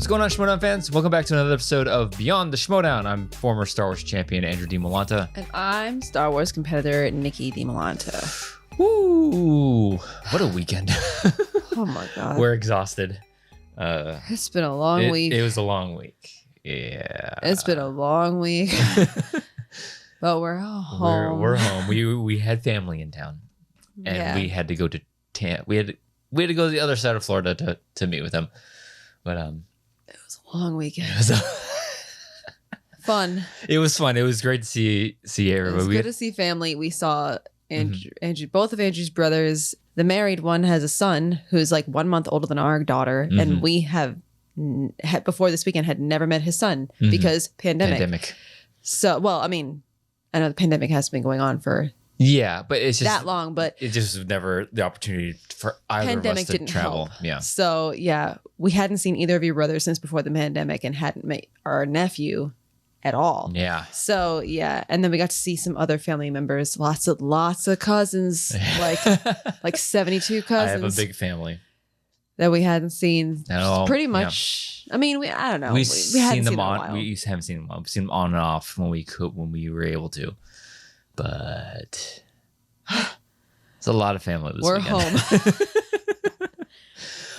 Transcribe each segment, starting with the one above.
What's going on, Schmoedown fans? Welcome back to another episode of Beyond the Schmoedown. I'm former Star Wars champion Andrew Dimalanta. And I'm Star Wars competitor Nicki Dimalanta. Woo! What a weekend. Oh my god. We're exhausted. It's been a long week. It was a long week. Yeah. It's been a long week. But we're all home. We're home. We had family in town. And we had to go to we had to go to the other side of Florida to meet with them. But it was a long weekend. It was fun. It was fun. It was great to see everybody. It was good to see family. We saw Andrew, both of Andrew's brothers. The married one has a son who's like 1 month older than our daughter, and we have before this weekend had never met his son because pandemic. So, well, I mean, I know the pandemic has been going on for but it's just that long, but it just was never the opportunity for either pandemic of us to didn't travel. Help. Yeah. So we hadn't seen either of your brothers since before the pandemic, and hadn't met our nephew at all. Yeah. So and then we got to see some other family members, lots of cousins, like 72 cousins. I have a big family that we hadn't seen. Pretty much. Yeah. I mean, I don't know. We hadn't seen them in a on. while. We haven't seen them on. We've seen them on and off when we were able to. But it's a lot of family this weekend. Home.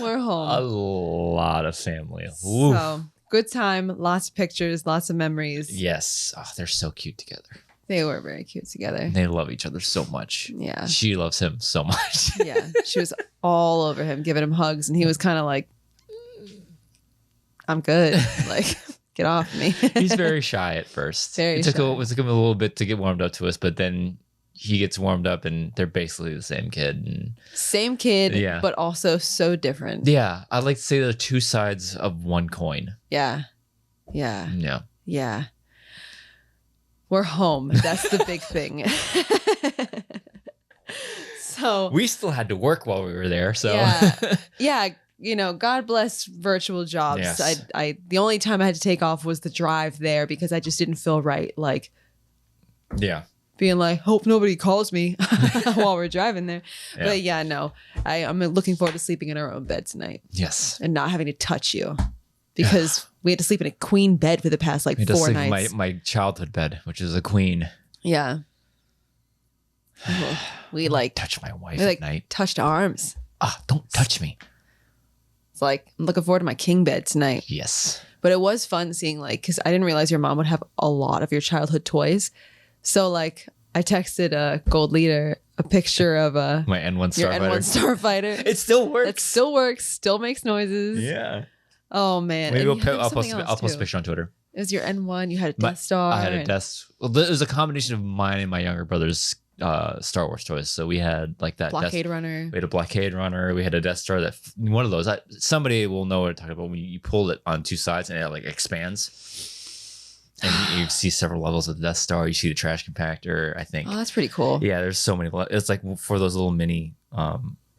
We're home. A lot of family. Oof. So good time, lots of pictures, lots of memories. Yes. Oh, they're so cute together. They were very cute together. They love each other so much. Yeah. She loves him so much. Yeah. She was all over him, giving him hugs, and he was kind of like, I'm good. Like, get off me. He's very shy at first. It took him a little bit to get warmed up to us, but then he gets warmed up and they're basically the same kid. Same kid, but also so different. Yeah. I'd like to say they're two sides of one coin. Yeah. We're home. That's the big thing. So we still had to work while we were there. So yeah. You know, God bless virtual jobs. Yes. I the only time I had to take off was the drive there because I just didn't feel right. Like, being like, hope nobody calls me while we're driving there. Yeah. But I'm looking forward to sleeping in our own bed tonight. Yes. And not having to touch you because we had to sleep in a queen bed for the past 4 nights. My childhood bed, which is a queen. Yeah. We touch my wife at night. Touched arms. Don't touch me. It's like, I'm looking forward to my king bed tonight. Yes. But it was fun seeing because I didn't realize your mom would have a lot of your childhood toys. So I texted Gold Leader a picture of my N1 Starfighter. It still works. It still works. Still makes noises. Yeah. Oh man. Maybe I'll post a picture on Twitter. It was your N1. You had a Death Star. I had a Death. Well, it was a combination of mine and my younger brother's Star Wars toys. So we had that Blockade Runner. We had a Blockade Runner. We had a Death Star. One of those. Somebody will know what I'm talking about when you pull it on two sides and it expands. And you see several levels of the Death Star. You see the trash compactor, I think. Oh, that's pretty cool. Yeah, there's so many. It's like for those little mini.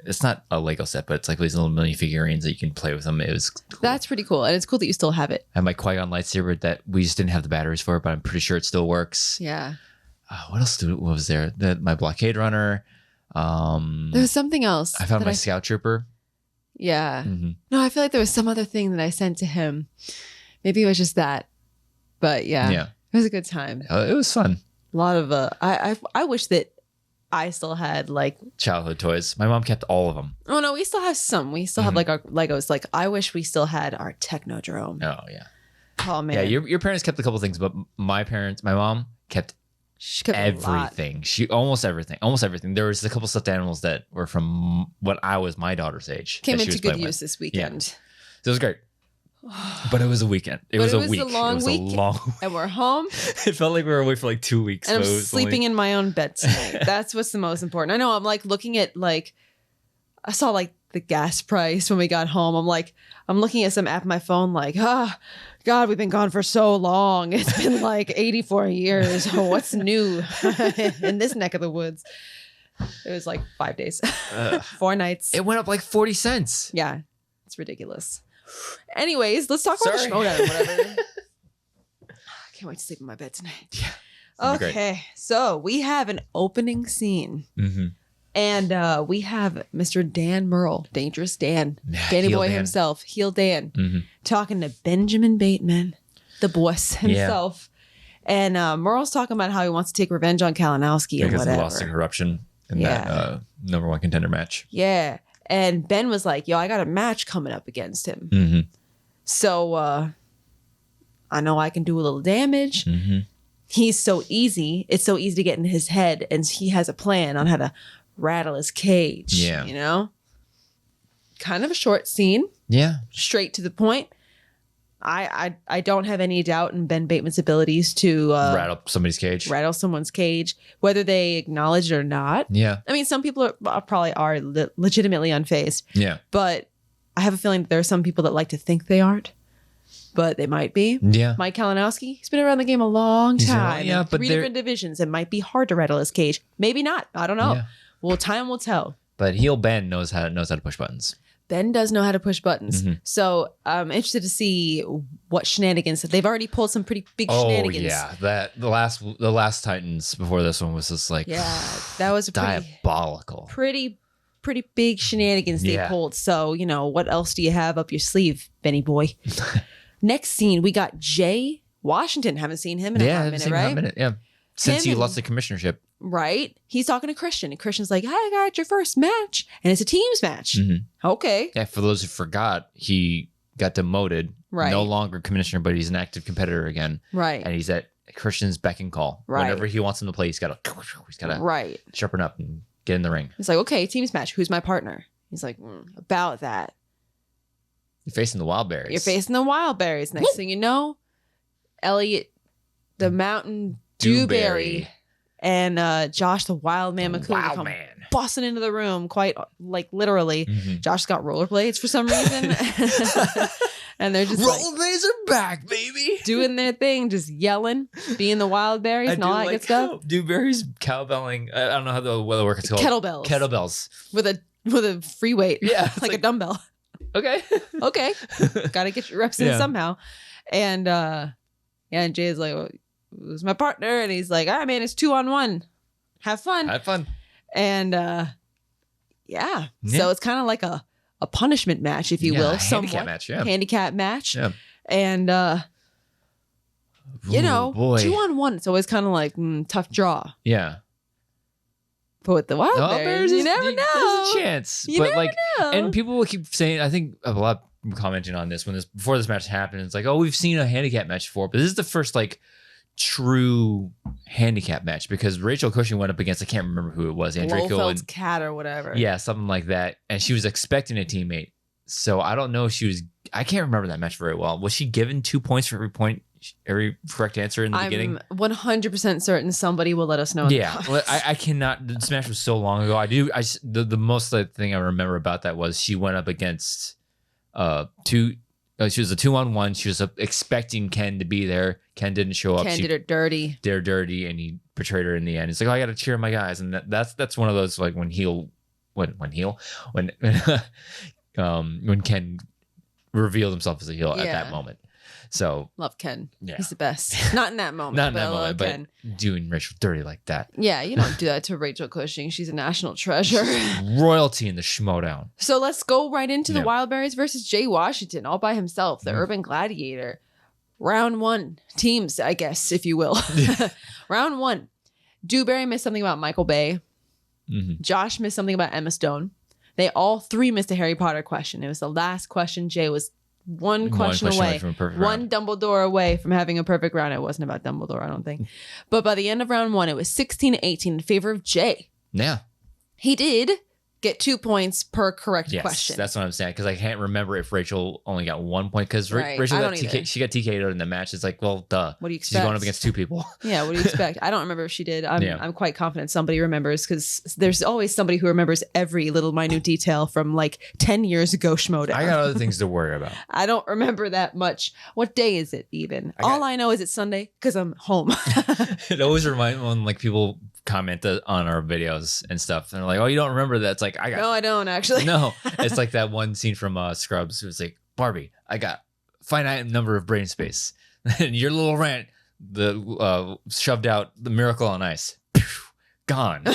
It's not a Lego set, but it's like these little mini figurines that you can play with them. It was cool. That's pretty cool, and it's cool that you still have it. I have my Qui-Gon lightsaber that we just didn't have the batteries for, but I'm pretty sure it still works. Yeah. What else? What was there? My Blockade Runner. There was something else. I found my Scout Trooper. Yeah. Mm-hmm. No, I feel like there was some other thing that I sent to him. Maybe it was just that. But it was a good time. It was fun. A lot of I wish that I still had childhood toys. My mom kept all of them. Oh no, we still have some. We still have our Legos. I wish we still had our Technodrome. Oh yeah. Oh man. Yeah, your parents kept a couple things, but my mom kept everything. Almost everything. There was a couple stuffed animals that were from when I was my daughter's age. Came into good use this weekend. Yeah. So it was great. But it was a weekend. It was a week. A long week. And we're home. It felt like we were away for 2 weeks. And I'm sleeping in my own bed tonight. That's what's the most important. I know I'm looking at I saw the gas price when we got home. I'm looking at some app on my phone God, we've been gone for so long. It's been 84 years. What's new in this neck of the woods? It was 5 days, 4 nights. It went up 40 cents. Yeah, it's ridiculous. Anyways, let's talk about the Schmoedown or whatever. I can't wait to sleep in my bed tonight. Yeah. Okay, so we have an opening scene. Mm-hmm. And we have Mr. Dan Murrell, Dangerous Dan, Danny Heel Boy Dan. himself, Heel Dan, Mhm. talking to Benjamin Bateman, the boss himself. And Murrell's talking about how he wants to take revenge on Kalinowski and Because he whatever. lost to corruption in Yeah. that number one contender match. Yeah. And Ben was like, yo, I got a match coming up against him. Mm-hmm. So I know I can do a little damage. Mm-hmm. He's so easy. It's so easy to get in his head. And he has a plan on how to rattle his cage. Yeah. You know? Kind of a short scene. Yeah. Straight to the point. I don't have any doubt in Ben Bateman's abilities to Rattle somebody's cage. rattle someone's cage, whether they acknowledge it or not. Yeah. I mean, some people probably are legitimately unfazed, Yeah. but I have a feeling that there are some people that like to think they aren't, but they might be. Yeah. Mike Kalinowski, he's been around the game a long He's time. yeah, in but 3 there- different divisions. It might be hard to rattle his cage. Maybe not. I don't know. Yeah. Well, time will tell. But heel Ben knows how to push buttons. Ben does know how to push buttons. Mhm. So I'm interested to see what shenanigans. They've already pulled some pretty big Oh shenanigans. yeah, that the last Titans before this one was just like Yeah, that was a diabolical. pretty big shenanigans they Yeah. pulled. So, you know, what else do you have up your sleeve, Benny boy? Next scene, we got Jay Washington. Haven't seen him in a Yeah, hot haven't minute, seen him in a right? minute. Yeah, since he and- lost the commissionership. Right? He's talking to Christian, and Christian's like, "Hey, I got your first match, and it's a teams match." Mhm. Okay, Yeah, for those who forgot, he got demoted. Right. No longer commissioner, but he's an active competitor again, right, and he's at Christian's beck and call. Right. Whenever he wants him to play, he's got to right. sharpen up and get in the ring. It's like, okay, teams match. Who's my partner? He's like, about that. You're facing the Wildberries. You're facing the Wildberries. Next thing you know, Elliot, the Mountain Dewberry, and Josh, the Wild Man McCool, Wild come man. busting into the room, quite like literally. Mhm. Josh's got rollerblades for some reason, and they're just like, Rollerblades are back, baby. doing their thing, just yelling, being the Wildberries and all that good stuff. Dewberry's cowbelling. I don't know how the work it's called. Kettlebells, Kettlebells. with a free weight, Yeah, it's like a dumbbell. Okay. Okay, got to get your reps in Yeah. somehow. And and Jay's like, well, who's my partner? And he's like, all right, man, it's 2-on-1. Have fun. Have fun. And Yeah. so it's kind of like a punishment match, if you Yeah, will, a handicap somewhat. match. Yeah. Handicap match. Yeah. And you Ooh, know, boy. 2-on-1, it's always kind of like tough draw. Yeah. But with the Wildberries, you never know. There's a chance. You but never like, know. and people will keep saying, I think a lot of commenting on this before this match happened. It's like, oh, we've seen a handicap match before, but this is the first like true handicap match because Rachel Cushing went up against, I can't remember who it was, Andrico Blofeld's and cat or whatever. yeah, something like that. And she was expecting a teammate. So I don't know if I can't remember that match very well. Was she given 2 points for every correct answer in the beginning? I'm 100% certain somebody will let us know. in the Yeah, comments. well, I cannot. The match was so long ago. The most thing I remember about that was she went up against two. She was a 2-on-1. She was expecting Ken to be there. Ken didn't show up. Ken did her dirty. They're dirty, and he betrayed her in the end. He's like, oh, I got to cheer my guys, and that's one of those like when Ken revealed himself as a heel at Yeah. that moment. So Love Ken. Yeah. He's the best. Not in that moment. not in but that I love moment, Ken. but doing Rachel dirty like that, Yeah, you don't do that to Rachel Cushing. She's a national treasure. royalty in the Schmoedown. So let's go right into the Yeah. Wildberries versus Jay Washington, all by himself, the Mhm. urban gladiator. Round 1, teams, I guess, if you will. Round 1, Dewberry missed something about Michael Bay. Mhm. Josh missed something about Emma Stone. They all 3 missed a Harry Potter question. It was the last question. Jay was one question away. from a perfect One round. Dumbledore away from having a perfect round. It wasn't about Dumbledore, I don't think. But by the end of round 1, it was 16-18 in favor of Jay. Yeah. He did get 2 points per correct Yes, question. that's what I'm saying. Because I can't remember if Rachel only got 1 point. Because Right. Rachel I got don't either. she got TK'd in the match. It's like, well, duh. What do you She's going up expect? against 2 people. Yeah, what do you expect? I don't remember if she did. I'm Yeah. quite confident somebody remembers because there's always somebody who remembers every little minute detail from like 10 years ago Schmoedown. I got other things to worry about. I don't remember that much. What day is it even? I got- All I know is it's Sunday because I'm home. It always reminds me when like people comment on our videos and stuff, and they're like, "Oh, you don't remember that?" It's like I got No, I don't actually. no. It's like that one scene from Scrubs. It was like, Barbie, I got finite number of brain space, and your little rant, shoved out the Miracle on Ice. gone.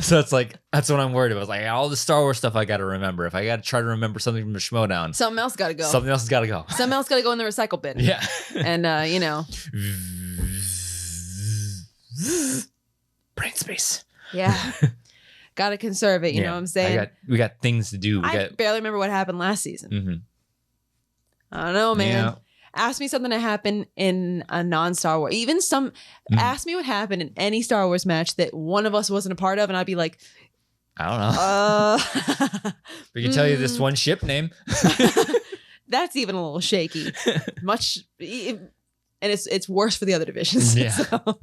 So it's like, that's what I'm worried about. It's like all the Star Wars stuff I got to remember. If I got to try to remember something from the Schmoedown, Something else got to go. something else has got to go. Something else got to go in the recycle bin. Yeah. And, brain space. Yeah. Got to conserve it. You know what I'm saying? We got things to do. I barely remember what happened last season. Mm-hmm. I don't know, man. Yeah. Ask me something that happened in a non-Star Wars. Even ask me what happened in any Star Wars match that one of us wasn't a part of, and I'd be like, I don't know. We can tell you this one ship name. That's even a little shaky. And it's worse for the other divisions. Yeah. So.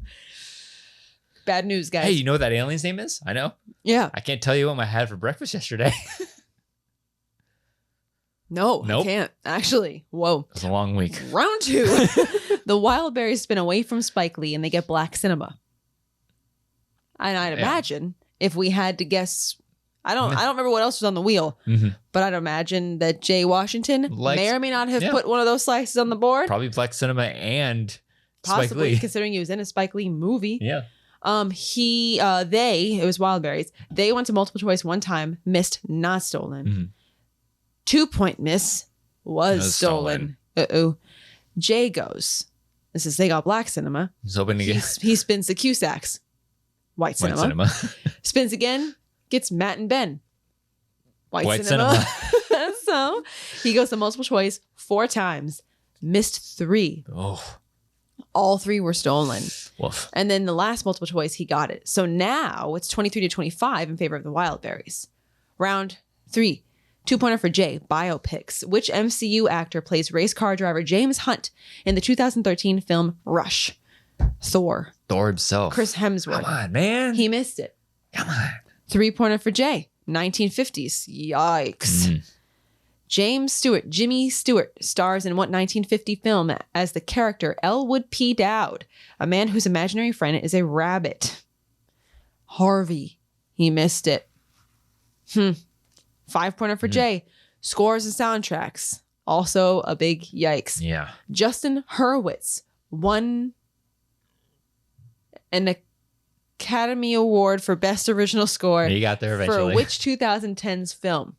Bad news, guys. Hey, you know what that alien's name is? I know. Yeah. I can't tell you what I had for breakfast yesterday. No, Nope. I can't. Actually, whoa. It was a long week. Round 2. The Wildberries spin away from Spike Lee and they get Black Cinema. And I'd imagine if we had to guess, I don't remember what else was on the wheel, but I'd imagine that Jay Washington may or may not have put one of those slices on the board. Probably Black Cinema and Possibly, Spike Lee. considering he was in a Spike Lee movie. Yeah. It was Wildberries. They went to multiple choice one time, missed, not stolen. 2-point miss was stolen. Jay goes. This is they got Black Cinema. He's hoping to get. He spins the Cusacks. White Cinema. Spins again. Gets Matt and Ben. White cinema. So he goes to multiple choice 4 times. Missed 3. Oh. All 3 were stolen. Woof. And then the last multiple choice, he got it. So now it's 23-25 in favor of the Wildberries. Round 3. 2-pointer for Jay. Biopics. Which MCU actor plays race car driver James Hunt in the 2013 film Rush? Thor. Thor himself. Chris Hemsworth. Come on, man. He missed it. Come on. 3-pointer for Jay. 1950s. Yikes. Jimmy Stewart stars in what 1950 film as the character Elwood P. Dowd, a man whose imaginary friend is a rabbit? Harvey. He missed it. 5-pointer for Jay. Scores and soundtracks. Also a big yikes. Yeah. Justin Hurwitz won an Academy Award for Best Original Score. You got there eventually. For which 2010's film?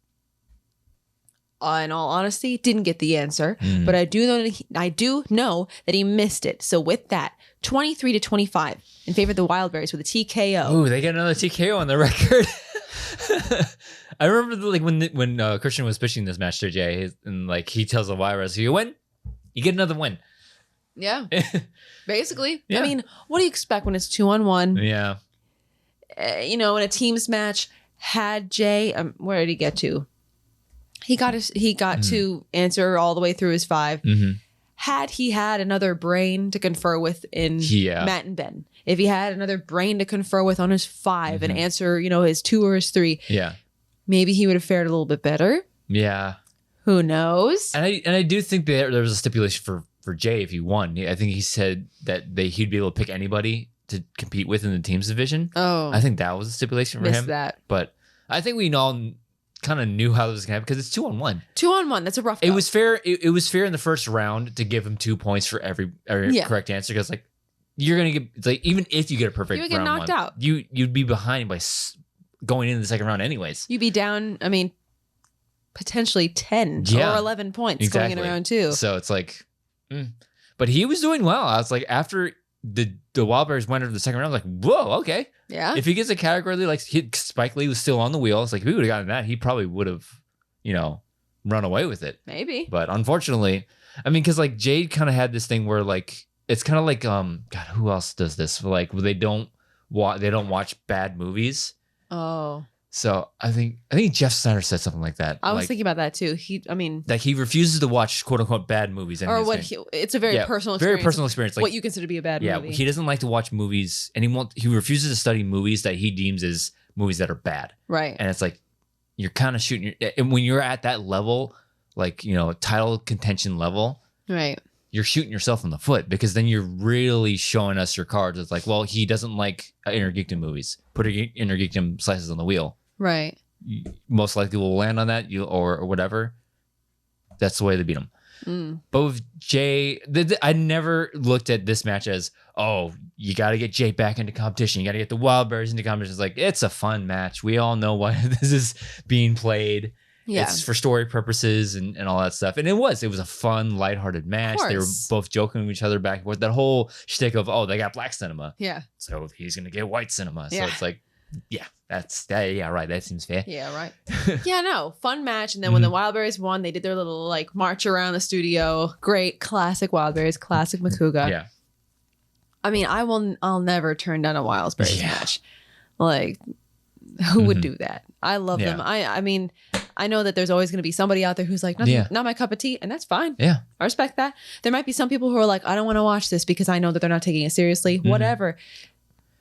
In all honesty, didn't get the answer, but I do know that he missed it. So with that, 23-25 in favor of the Wildberries with a TKO. Oh, they get another TKO on the record. I remember when Christian was pitching this match to Jay, and he tells the Wildberries, "You win, you get another win." Yeah, basically. Yeah. I mean, what do you expect when it's 2-on-1? Yeah. In a teams match, had Jay, where did he get to? He got to answer all the way through his 5. Had he had another brain to confer with in Matt and Ben, if he had another brain to confer with on his 5 and answer, his 2 or his 3, maybe he would have fared a little bit better. Yeah. Who knows? And I do think there was a stipulation for Jay if he won. I think he said that he'd be able to pick anybody to compete with in the teams division. Oh, I think that was a stipulation for him. That. But I think we all kind of knew how this was gonna happen because it's 2-on-1. 2-on-1. That's a rough. It was fair. It was fair in the first round to give him 2 points for every correct answer because you're gonna get even if you get a perfect, you would get knocked out. You'd be behind by going into the second round anyways. You'd be down. I mean, potentially 10 or 11 points going in round 2. So it's but he was doing well. I was after the Wildberries went into the second round, I was whoa, okay. Yeah. If he gets a category Spike Lee was still on the wheel, it's if he would have gotten that, he probably would have, run away with it. Maybe. But unfortunately, I mean, because Jade kind of had this thing where it's kind of God, who else does this? Where they don't watch bad movies. Oh. So I think Jeff Snyder said something like that. I was thinking about that too. He refuses to watch quote unquote bad movies. It's a very personal experience. Very personal experience. What you consider to be a bad movie. Yeah, he doesn't like to watch movies, and he refuses to study movies that he deems as movies that are bad. Right. And it's you're kind of shooting and when you're at that level, title contention level, right? You're shooting yourself in the foot because then you're really showing us your cards. It's well, he doesn't like Innergeekdom movies. Put Innergeekdom slices on the wheel. Right. Most likely will land on that, or whatever. That's the way they beat him. both Jay. I never looked at this match as, oh, you got to get Jay back into competition. You got to get the Wildberries into competition. It's like, it's a fun match. We all know why this is being played. Yeah. It's for story purposes and all that stuff. And it was a fun, lighthearted match. They were both joking with each other back and forth. That whole shtick of, oh, they got black cinema. Yeah. So he's going to get white cinema. So it's like, yeah, yeah, right. That seems fair. Yeah, right. Yeah, no, fun match. And then when the Wildberries won, they did their little like march around the studio. Great, classic Wildberries, classic Makuga. Yeah. I mean, I'll never turn down a Wildberries match. Like, who would do that? I love them. I mean, I know that there's always going to be somebody out there who's like, not my cup of tea, and that's fine. Yeah, I respect that. There might be some people who are like, I don't want to watch this because I know that they're not taking it seriously. Whatever.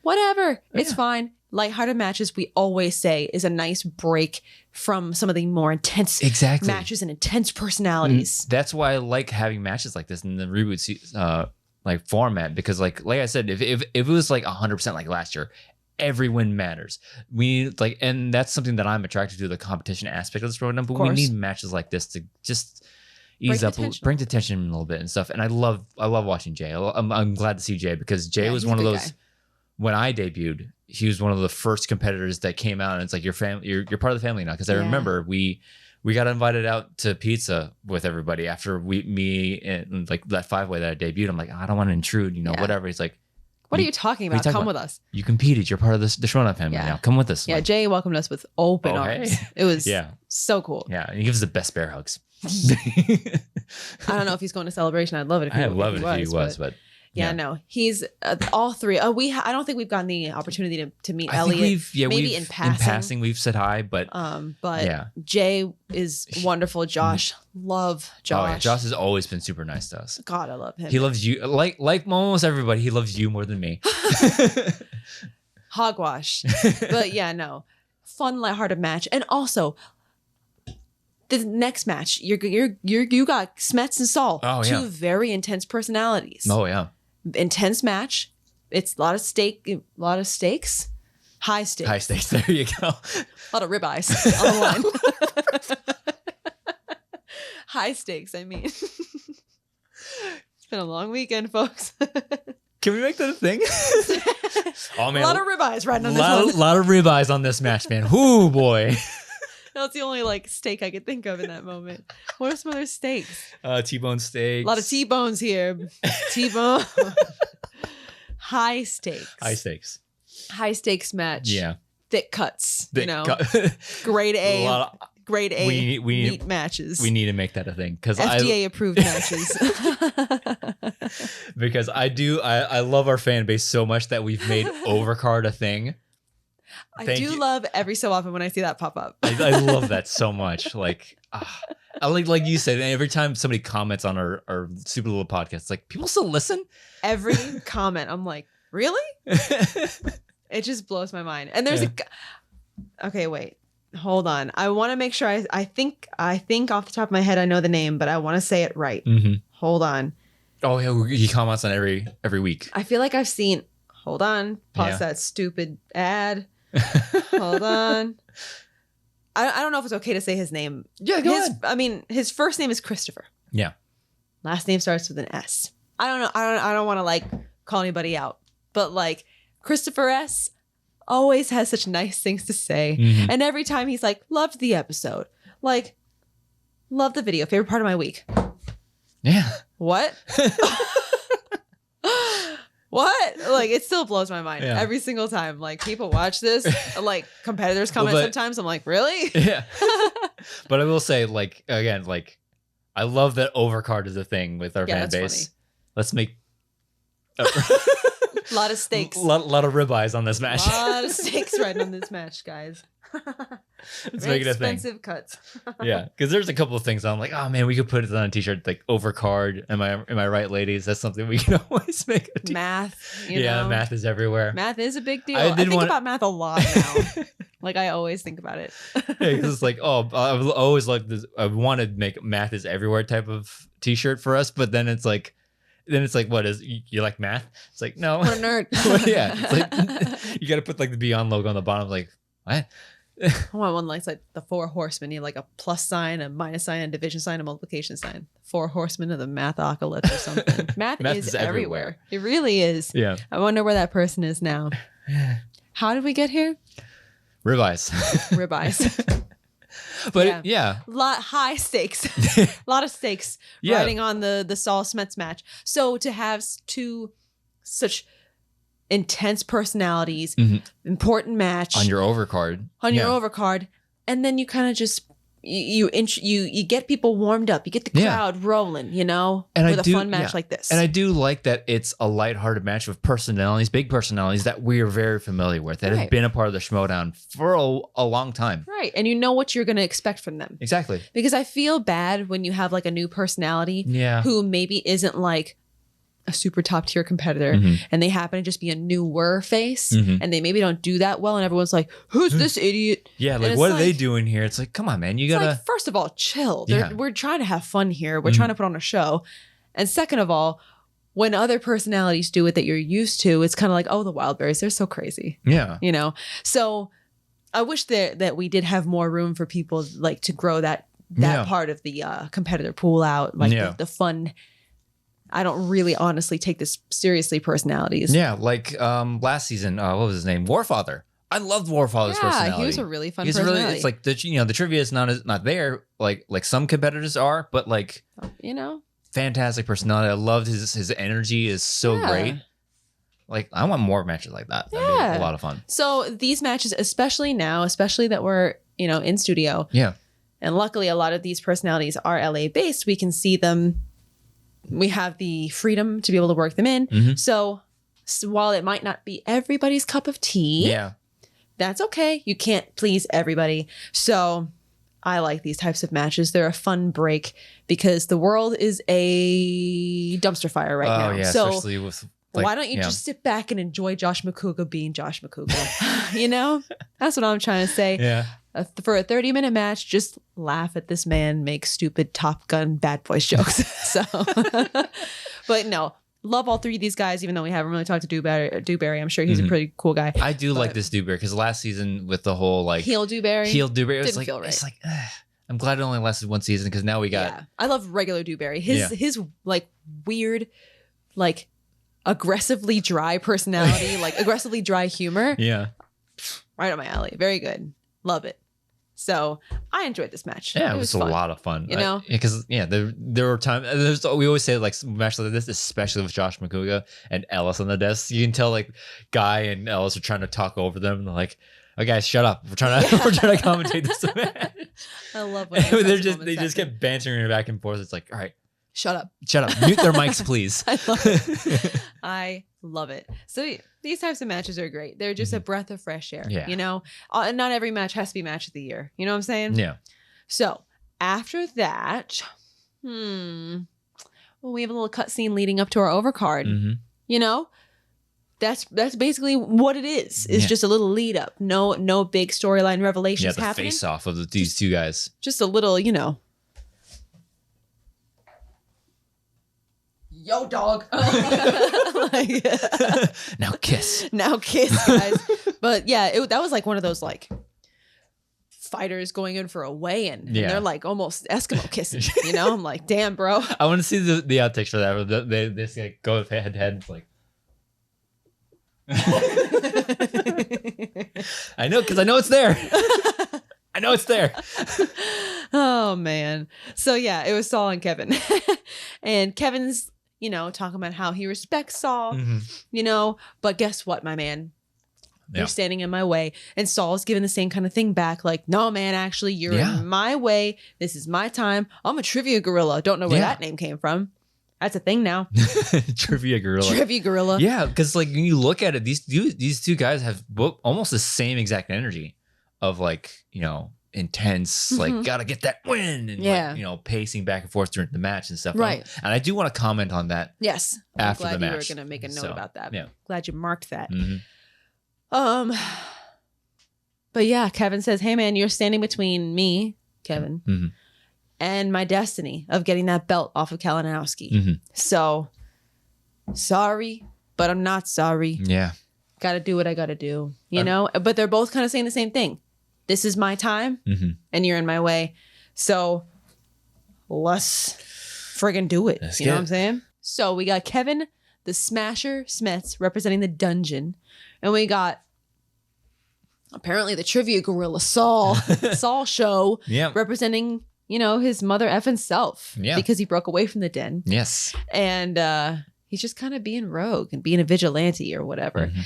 It's fine. Lighthearted matches, we always say, is a nice break from some of the more intense matches and intense personalities. That's why I like having matches like this in the reboot like format, because like I said, if it was like 100% like last year, every win matters. We need like, and that's something that I'm attracted to, the competition aspect of this program. But we need matches like this to just ease up, bring the tension a little bit and stuff. And I love watching Jay. I'm glad to see Jay, because Jay was one of those guy. When I debuted, he was one of the first competitors that came out, and it's like your family, you're part of the family now. Because I remember we got invited out to pizza with everybody after me and like that 5-way that I debuted. I'm like, I don't want to intrude, whatever. He's like, what are you talking about? Come with us. You competed. You're part of the Schmoedown family now. Come with us. Yeah, Jay welcomed us with open arms. Hey. It was so cool. Yeah, and he gives the best bear hugs. I don't know if he's going to Celebration. I'd love it if he was, but yeah, no, he's all three. I don't think we've gotten the opportunity to meet Elliot. Maybe in passing. We've said hi, but Jay is wonderful. Josh, love Josh. Oh, yeah. Josh has always been super nice to us. God, I love him. He loves you like almost everybody. He loves you more than me. Hogwash, but yeah, no, fun, lighthearted match, and also the next match, you got Smets and Saul, two very intense personalities. Oh yeah. Intense match. It's a lot of stakes. High stakes. There you go. A lot of ribeyes on the line. High stakes, I mean. It's been a long weekend, folks. Can we make that a thing? Oh man. A lot of ribeyes riding on this one. A lot of ribeyes on this match, man. Whoo boy. That's the only like steak I could think of in that moment. What are some other steaks? T-bone steaks. A lot of T-bones here. T-bone. High stakes. High stakes match. Yeah. Thick cuts. Grade A. Grade A meat matches. We need to make that a thing, because FDA approved matches. Because I love our fan base so much that we've made Overcard a thing. I do love every so often when I see that pop up. I love that so much. Like, like you said, every time somebody comments on our super little podcast, like, people still listen. Every comment, I'm like, really? It just blows my mind. And there's okay, wait, hold on. I want to make sure I think off the top of my head I know the name, but I want to say it right. Hold on. Oh yeah, he comments on every week. I feel like I've seen. Hold on. Pause that stupid ad. Hold on. I don't know if it's okay to say his name. Yeah, go ahead. I mean, his first name is Christopher. Yeah. Last name starts with an S. I don't know. I don't want to like call anybody out, but like Christopher S always has such nice things to say. And every time he's like, loved the episode. Like, loved the video. Favorite part of my week. Yeah. What? What? Like, it still blows my mind every single time. Like, people watch this, like competitors comment sometimes. I'm like, really? Yeah. But I will say, like, again, like, I love that Overcard is a thing with our fan base. Funny. Let's make a lot of steaks. Lot of ribeyes on this match. A lot of steaks riding on this match, guys. Let's make it a thing. Expensive cuts. Yeah, because there's a couple of things I'm like, oh man, we could put it on a t-shirt, like Overcard. Am I right, ladies? That's something we can always make a t-shirt. Math. Math is everywhere. Math is a big deal. I think about math a lot now. Like, I always think about it. Because it's like, I always like this. I want to make math is everywhere type of t-shirt for us, but then it's like, what is you like math? It's like, no. What a nerd. Well, yeah, it's like you got to put like the Beyond logo on the bottom. Like, what? I want one like the 4 horsemen. You have like a plus sign, a minus sign, a division sign, a multiplication sign. 4 horsemen of the mathocalypse or something. Math is everywhere. It really is. Yeah. I wonder where that person is now. How did we get here? Ribeyes. Ribeyes. But yeah. High stakes. A lot of stakes riding on the Saul Smets match. So to have 2 such intense personalities, important match on your overcard, and then you kind of just you get people warmed up, you get the crowd rolling, you know, and with a fun match like this. And I do like that it's a lighthearted match with personalities, big personalities that we are very familiar with, that have been a part of the Schmoedown for a long time. Right. And you know what you're going to expect from them. Exactly. Because I feel bad when you have like a new personality who maybe isn't like a super top tier competitor and they happen to just be a newer face and they maybe don't do that well and everyone's like, who's this idiot? Yeah, like what are they doing here? It's like, come on, man, you gotta like, first of all, chill. We're trying to have fun here. We're trying to put on a show. And second of all, when other personalities do it that you're used to, it's kind of like, oh, the Wildberries, they're so crazy. Yeah. You know? So I wish that we did have more room for people like to grow that part of the competitor pool out, like the fun. I don't really honestly take this seriously personalities. Yeah, like last season, what was his name? Warfather. I loved Warfather's personality. Yeah, he was a really fun personality. Really, it's like the trivia is not there like some competitors are, but like fantastic personality. I loved his energy is so great. Like I want more matches like that. That'd be a lot of fun. So these matches, especially that we're in studio. Yeah. And luckily a lot of these personalities are LA based. We can see them. We have the freedom to be able to work them in. So while it might not be everybody's cup of tea, that's okay. You can't please everybody. So I like these types of matches. They're a fun break because the world is a dumpster fire right now. Yeah, so especially with why don't you just sit back and enjoy Josh McCouga being Josh McCouga? That's what I'm trying to say. Yeah. For a 30-minute match, just laugh at this man make stupid Top Gun bad boys jokes. So, but no, love all 3 of these guys, even though we haven't really talked to Dewberry. I'm sure he's a pretty cool guy. I do like this Dewberry because last season with the whole like heel Dewberry, it was like, it's like, I'm glad it only lasted 1 season because now we got. Yeah. I love regular Dewberry. His like weird, like aggressively dry personality, like aggressively dry humor. Yeah. Right up my alley. Very good. Love it. So I enjoyed this match. Yeah, it was a lot of fun. Because there were times. We always say like matches like this, especially with Josh McCouga and Ellis on the desk. You can tell like Guy and Ellis are trying to talk over them. And they're like, "Oh guys, shut up! We're trying to commentate this match." I love when they just kept bantering back and forth. It's like, all right, shut up, mute their mics, please. I love it. So these types of matches are great. They're just a breath of fresh air. Yeah. And not every match has to be match of the year. You know what I'm saying? Yeah. So after that, we have a little cutscene leading up to our overcard. That's basically what it is. It's just a little lead up. No big storyline revelations happening. Face off of these 2 guys. Just a little, yo, dog. Now kiss, guys. But yeah, that was like one of those like fighters going in for a weigh-in. And they're like almost Eskimo kissing. I'm like, damn, bro. I want to see the outtakes for that. They just like go head to head. It's like. I know, because I know it's there. I know it's there. Oh man. So yeah, it was Saul and Kevin. And Kevin's talking about how he respects Saul, but guess what, my man? You're standing in my way. And Saul's giving the same kind of thing back. Like, no, man, actually, you're in my way. This is my time. I'm a trivia gorilla. Don't know where that name came from. That's a thing now. Trivia gorilla. Yeah, because like when you look at it, these 2 guys have almost the same exact energy of like, intense, like gotta get that win and like, pacing back and forth during the match and stuff. Right. And I do want to comment on that. Yes. After I'm glad the you match. were gonna make a note about that. Yeah. Glad you marked that. But yeah, Kevin says, hey man, you're standing between me, Kevin, and my destiny of getting that belt off of Kalinowski. So sorry, but I'm not sorry. Yeah. Gotta do what I gotta do, you know? But they're both kind of saying the same thing. this is my time Mm-hmm. and you're in my way. So let's friggin' do it. Let's You know get what I'm it. saying? So we got Kevin, the Smasher Smets, representing the dungeon. And we got apparently the trivia gorilla Saul, Saul Show, Yeah. representing, his mother effing self. Yeah. Because he broke away from the den. Yes. And he's just kind of being rogue and being a vigilante or whatever. Mm-hmm.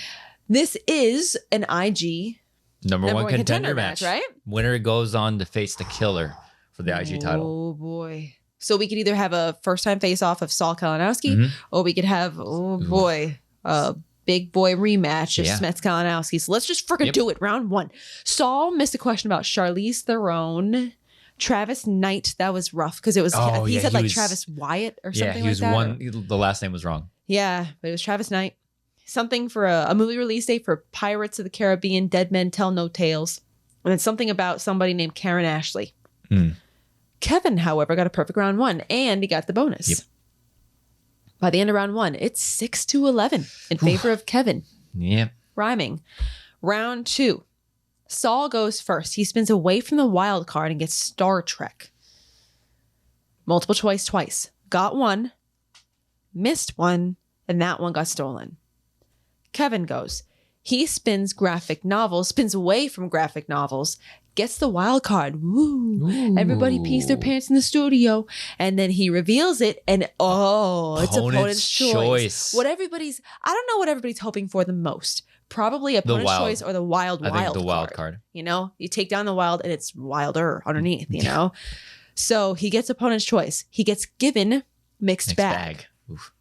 This is an IG Number one contender match. right? Winner goes on to face the killer for the IG title. Oh boy. So we could either have a first time face off of Saul Kalinowski, Mhm. or we could have, a big boy rematch of Yeah. Smets Kalinowski. So let's just freaking do it. Round one. Saul missed a question about Charlize Theron. Travis Knight, that was rough because it was he said like Travis Wyatt or something he was like that. the last name was wrong. Yeah, but it was Travis Knight. Something for a movie release date for Pirates of the Caribbean, Dead Men Tell No Tales. And then something about somebody named Karen Ashley. Mm. Kevin, however, got a perfect round one, and he got the bonus. Yep. By the end of round one, it's 6-11 in favor of Kevin. Yeah. Rhyming. Round two. Saul goes first. He spins away from the wild card and gets Star Trek. Multiple choice twice. Got one, missed one, and that one got stolen. Kevin goes. He spins graphic novels, spins away from graphic novels, gets the wild card. Woo. Everybody pees their pants in the studio. And then he reveals it, and it's opponent's choice. I don't know what everybody's hoping for the most. Probably opponent's choice or the wild I think the wild card. You take down the wild and it's wilder underneath, So he gets opponent's choice. He gets given mixed bag. Oof.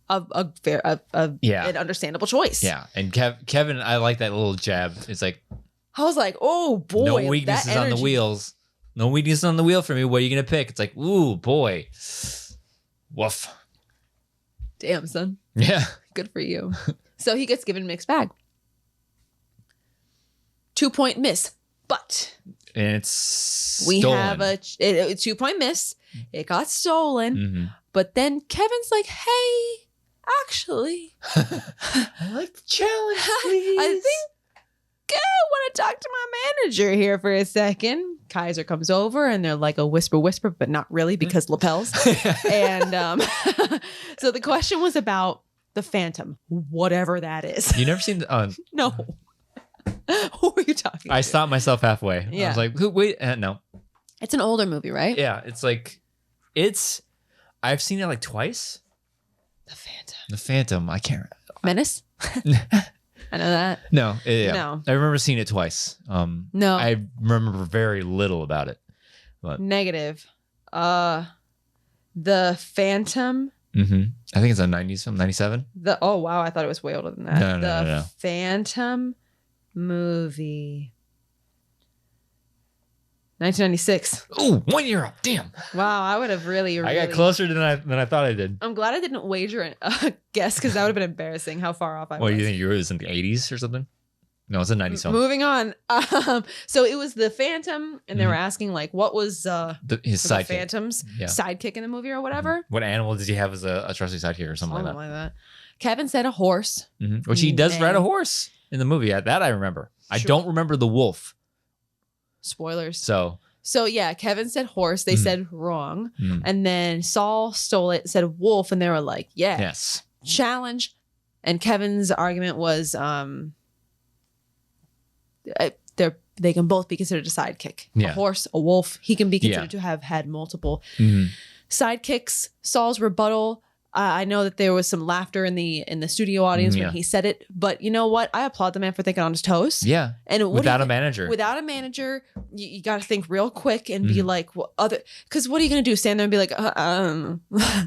An understandable choice. Yeah. And Kevin, I like that little jab. It's like, I was like, oh boy. no weaknesses on the wheels. No weaknesses on the wheel for me. What are you going to pick? It's like, ooh, boy. Woof. Damn, son. Yeah. Good for you. So he gets given mixed bag. 2-point miss. But And it's we stolen. have a 2-point miss. It got stolen. Mm-hmm. But then Kevin's like, hey, actually, I like the challenge, please. I think I want to talk to my manager here for a second. Kaiser comes over and they're like a whisper, but not really because lapels. And so the question was about the Phantom, whatever that is. You never seen the... No. Who are you talking I to? stopped myself halfway. Yeah. I was like, wait, no. It's an older movie, right? Yeah, it's like... I've seen it like twice. The Phantom. I can't... Menace? I know that. No. Yeah. No. I remember seeing it twice. No. I remember very little about it. But Negative. The Phantom. I think it's a 90s film, 97. Oh wow, I thought it was way older than that. No. Phantom movie. 1996. Oh, 1 year up. Damn. Wow, I would have really. I got closer than I thought I did. I'm glad I didn't wager a guess because that would have been embarrassing how far off I was. What do you think? You were in the 80s or something? No, it's a 90s film. Moving on. So it was the Phantom, and they were asking like, what was His the sidekick. Phantom's sidekick in the movie or whatever? What animal did he have as a trusty sidekick or something like that? Kevin said a horse. Which he does ride a horse in the movie. That I remember. I don't remember the wolf. Spoilers. So yeah, Kevin said horse. They said wrong. And then Saul stole it, said wolf, and they were like, yes. Challenge. And Kevin's argument was they can both be considered a sidekick. Yeah. A horse, a wolf. He can be considered to have had multiple sidekicks. Saul's rebuttal. I know that there was some laughter in the studio audience when he said it, but you know what? I applaud the man for thinking on his toes. Yeah. And without a manager. Without a manager, you got to think real quick and be like, because what are you going to do? Stand there and be like,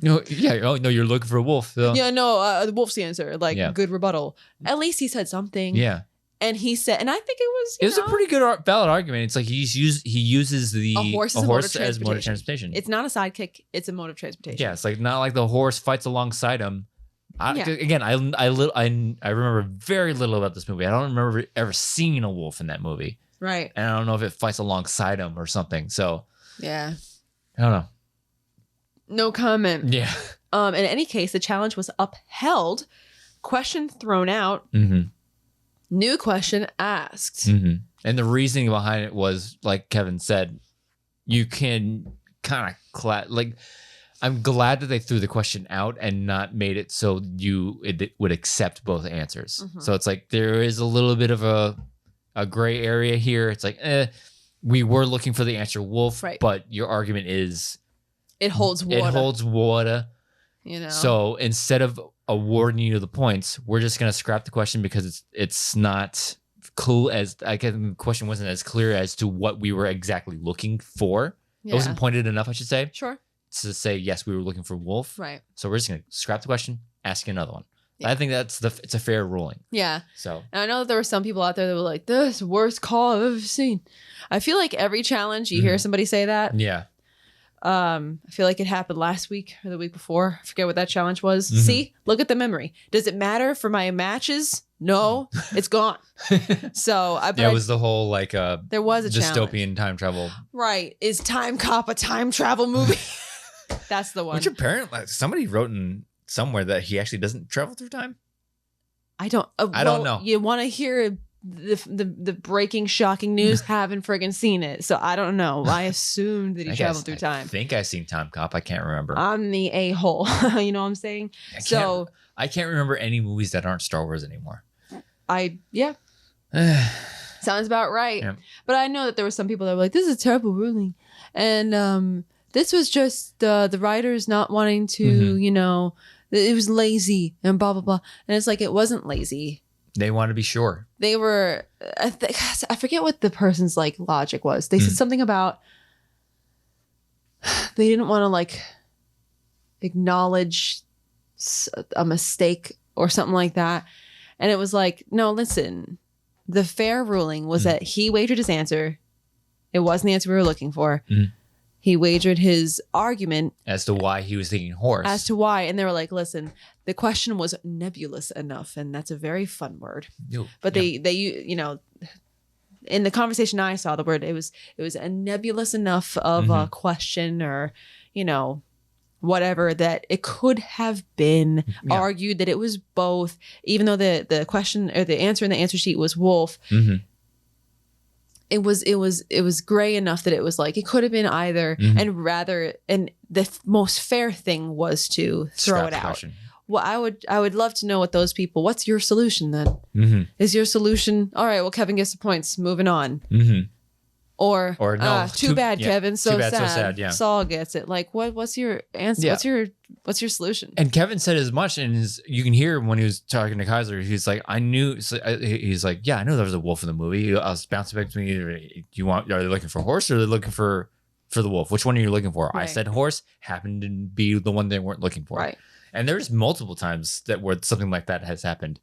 No, yeah. Oh no, you're looking for a wolf. So. Yeah, no, the wolf's the answer. Like, good rebuttal. At least he said something. Yeah. And he said, and I think it was a pretty good valid argument. It's like he uses the a horse as mode of transportation. It's not a sidekick; it's a mode of transportation. Yeah, it's like not like the horse fights alongside him. Again, I remember very little about this movie. I don't remember ever seeing a wolf in that movie. Right. And I don't know if it fights alongside him or something. So yeah, I don't know. No comment. Yeah. In any case, the challenge was upheld. Question thrown out. New question asked. And the reasoning behind it was, like Kevin said, you can kind of I'm glad that they threw the question out and not made it so it would accept both answers. So it's like there is a little bit of a gray area here. It's like, we were looking for the answer wolf, but your argument is it holds water. It holds water. You know. So instead of awarding you the points, we're just gonna scrap the question because it's not cool as I guess the question wasn't as clear as to what we were exactly looking for. It wasn't pointed enough, I should say. Sure. To say yes, we were looking for wolf. Right. So we're just gonna scrap the question, ask another one. Yeah. I think it's a fair ruling. Yeah. So and I know that there were some people out there that were like, "This worst call I've ever seen." I feel like every challenge you hear somebody say that. Yeah. I feel like it happened last week or the week before. I forget what that challenge was. See, look at the memory. Does it matter for my matches? No, it's gone. So it was the whole there was a dystopian challenge. Time travel. Right. Is Time Cop a time travel movie? That's the one. Which apparently somebody wrote in somewhere that he actually doesn't travel through time. I don't know. You want to hear the breaking, shocking news? Haven't friggin' seen it, so I don't know. I assumed that he traveled through time. I think I've seen Time Cop. I can't remember. I'm the a-hole. You know what I'm saying? I can't remember any movies that aren't Star Wars anymore. Sounds about right. Yeah. But I know that there were some people that were like, "This is a terrible ruling," and this was just the writers not wanting to, you know, it was lazy and blah blah blah. And it's like it wasn't lazy. They want to be sure. They were, I forget what the person's like logic was. They said something about they didn't want to like acknowledge a mistake or something like that. And it was like, no, listen, the fair ruling was that he wagered his answer. It wasn't the answer we were looking for. He wagered his argument as to why he was thinking horse. As to why. And they were like, listen, the question was nebulous enough. And that's a very fun word. But they, you know, in the conversation I saw the word, it was a nebulous enough of a question or, you know, whatever that it could have been argued that it was both, even though the question or the answer in the answer sheet was wolf. It was gray enough that it was like it could have been either, and the most fair thing was to throw it out. Question. Well, I would love to know what those people. What's your solution then? Is your solution all right? Well, Kevin gets the points. Moving on. Or no, too bad, Kevin. So sad. Yeah. Saul gets it. Like, what's your answer? Yeah. What's your solution? And Kevin said as much, and you can hear when he was talking to Kaiser, he's like, I knew. He's like, yeah, I knew there was a wolf in the movie. I was bouncing back to me. Are they looking for horse or are they looking for the wolf? Which one are you looking for? Right. I said horse. Happened to be the one they weren't looking for. Right. And there's multiple times that where something like that has happened.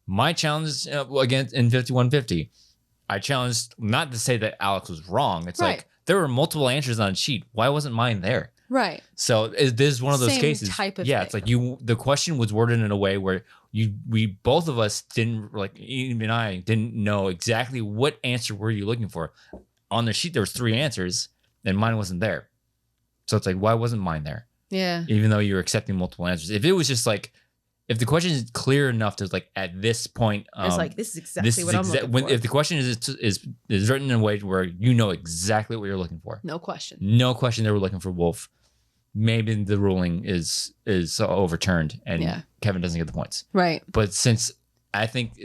My challenge again in 5150. I challenged not to say that Alex was wrong. It's like there were multiple answers on a sheet. Why wasn't mine there? Right. So this is one of those cases. Type of thing. It's like the question was worded in a way where we both of us didn't, like even I didn't know exactly what answer were you looking for. On the sheet there was 3 answers and mine wasn't there. So it's like, why wasn't mine there? Yeah. Even though you were accepting multiple answers. If it was just like, if the question is clear enough to like at this point, it's like this is exactly what I'm looking for. If the question is written in a way where you know exactly what you're looking for, no question they were looking for wolf. Maybe the ruling is overturned and Kevin doesn't get the points. Right. But since I think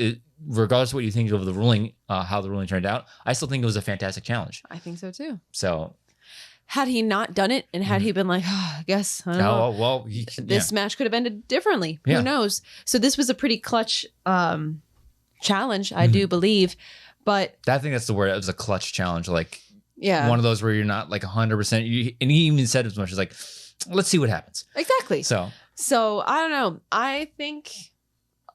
regardless of what you think of the ruling, how the ruling turned out, I still think it was a fantastic challenge. I think so too. So. Had he not done it and had he been like, I guess, I don't know. Well, this match could have ended differently. Yeah. Who knows? So this was a pretty clutch challenge, I do believe. But I think that's the word. It was a clutch challenge. Like, one of those where you're not like 100%. And he even said as much as like, let's see what happens. Exactly. So I don't know. I think,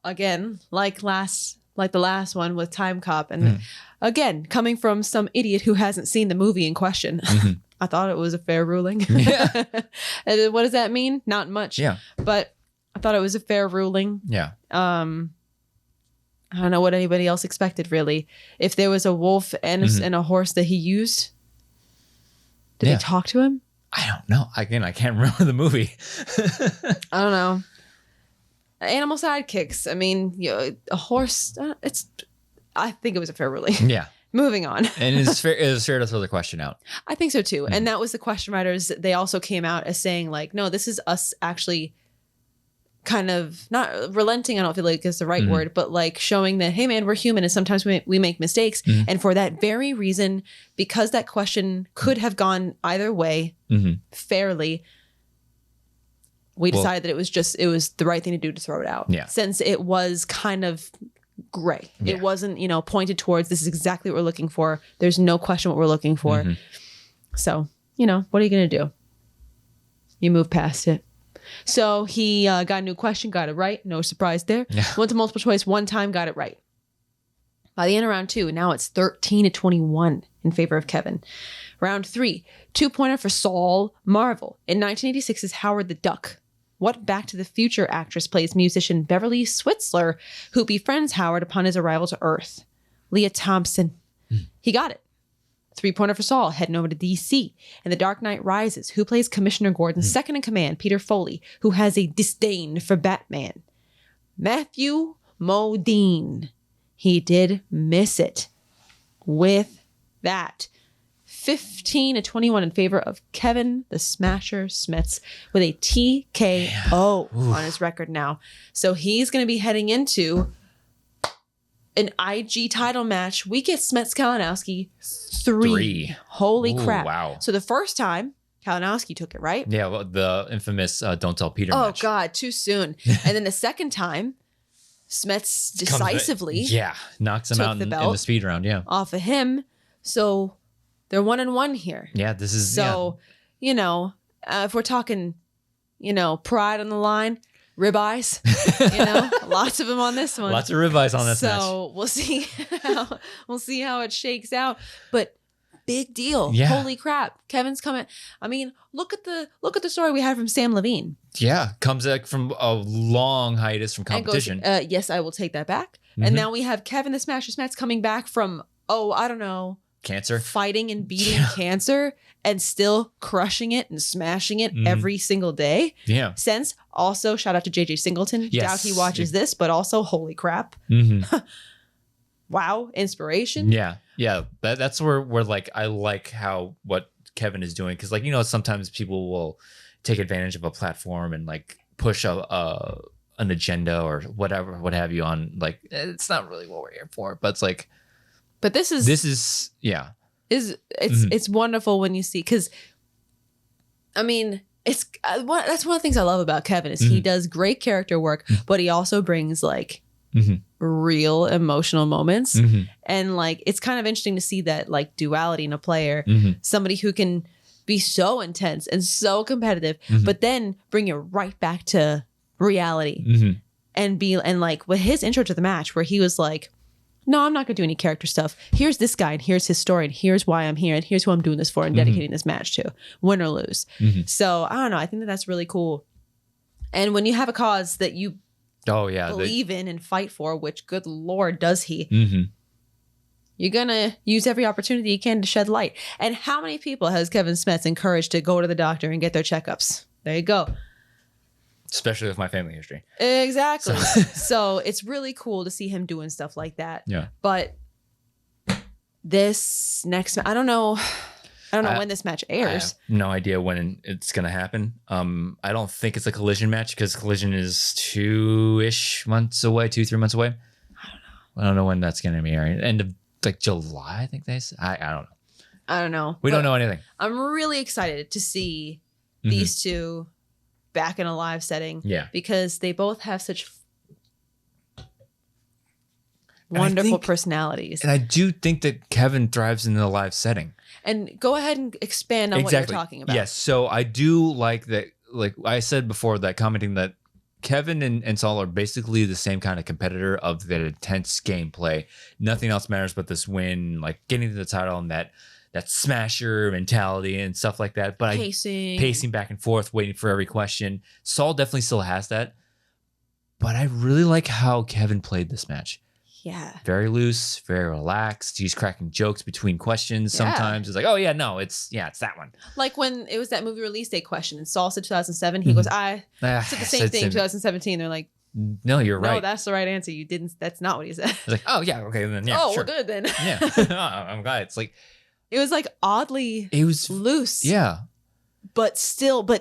again, like the last one with Time Cop. And again, coming from some idiot who hasn't seen the movie in question. I thought it was a fair ruling. Yeah. And what does that mean? Not much. Yeah. But I thought it was a fair ruling. Yeah. I don't know what anybody else expected, really. If there was a wolf and a horse that he used, did they talk to him? I don't know. Again, I can't remember the movie. I don't know. Animal sidekicks. I mean, a horse, I think it was a fair ruling. Yeah. Moving on. And it was fair to throw the question out. I think so too. And that was the question writers. They also came out as saying like, no, this is us actually kind of not relenting. I don't feel like it's the right word, but like showing that, hey man, we're human and sometimes we make mistakes. And for that very reason, because that question could have gone either way fairly, we decided that it was the right thing to do to throw it out. Yeah. Since it was kind of gray. Yeah. It wasn't, pointed towards this is exactly what we're looking for. There's no question what we're looking for. So, what are you going to do? You move past it. So he got a new question, got it right. No surprise there. Yeah. Went to multiple choice one time, got it right. By the end of round 2, now it's 13-21 in favor of Kevin. Round 3, 2-pointer for Saul Marvel. In 1986's Howard the Duck. What Back to the Future actress plays musician Beverly Switzler, who befriends Howard upon his arrival to Earth? Leah Thompson. He got it. 3-pointer for Saul, heading over to DC. In The Dark Knight Rises, who plays Commissioner Gordon's second in command, Peter Foley, who has a disdain for Batman? Matthew Modine. He did miss it. With that, 15-21 in favor of Kevin the Smasher Smets with a TKO on his record now. So he's going to be heading into an IG title match. We get Smets Kalinowski 3. Holy crap. Wow. So the first time, Kalinowski took it, right? Yeah, well, the infamous Don't Tell Peter match. God, too soon. And then the second time, Smets decisively knocks him out in the speed round, off of him. So they're 1-1 here. Yeah, this is... So, if we're talking, pride on the line, ribeyes, lots of them on this one. Lots of ribeyes on this match. So we'll see how it shakes out. But big deal. Yeah. Holy crap. Kevin's coming. I mean, look at the story we had from Sam Levine. Yeah, comes back from a long hiatus from competition. And goes, yes, I will take that back. And now we have Kevin the Smasher Smets coming back from, I don't know, cancer, fighting and beating cancer and still crushing it and smashing it every single day. Yeah. Since also shout out to JJ Singleton. Yes. Doubt he watches this, but also holy crap. Wow. Inspiration. Yeah. Yeah. That's where like, I like what Kevin is doing. Cause sometimes people will take advantage of a platform and like push an agenda or whatever, what have you on, like, it's not really what we're here for, but it's like, but this is it's wonderful when you see, because I mean that's one of the things I love about Kevin is he does great character work, but he also brings like real emotional moments, and like it's kind of interesting to see that like duality in a player, somebody who can be so intense and so competitive, but then bring you right back to reality, and like with his intro to the match where he was like, no, I'm not going to do any character stuff. Here's this guy, and here's his story, and here's why I'm here, and here's who I'm doing this for and dedicating this match to, win or lose. So, I don't know. I think that's really cool. And when you have a cause that you believe in and fight for, which, good Lord, does he, you're going to use every opportunity you can to shed light. And how many people has Kevin Smets encouraged to go to the doctor and get their checkups? There you go. Especially with my family history. Exactly. So it's really cool to see him doing stuff like that. Yeah. But this next, I don't know when this match airs. I have no idea when it's going to happen. I don't think it's a Collision match because Collision is 2-3 months away. I don't know when that's going to be airing. End of like July, I think they said. I don't know. I don't know. We don't know anything. I'm really excited to see these two back in a live setting. Yeah. Because they both have such wonderful personalities. And I do think that Kevin thrives in the live setting. And go ahead and expand on what you're talking about. Yes. So I do like that. Like I said before, that commenting that Kevin and Saul are basically the same kind of competitor of that intense gameplay. Nothing else matters but this win, like getting to the title and that smasher mentality and stuff like that. But pacing back and forth, waiting for every question. Saul definitely still has that. But I really like how Kevin played this match. Yeah. Very loose, very relaxed. He's cracking jokes between questions. Sometimes it's like, oh yeah, no, it's that one. Like when it was that movie release date question and Saul said 2007, he goes, I said the same thing in 2017. They're like, No, you're No, right. that's the right answer. You didn't. That's not what he said. It's like, oh yeah, okay, then yeah, oh, sure. well, good then. Yeah, I'm glad. It's like It was like oddly it was loose. Yeah, But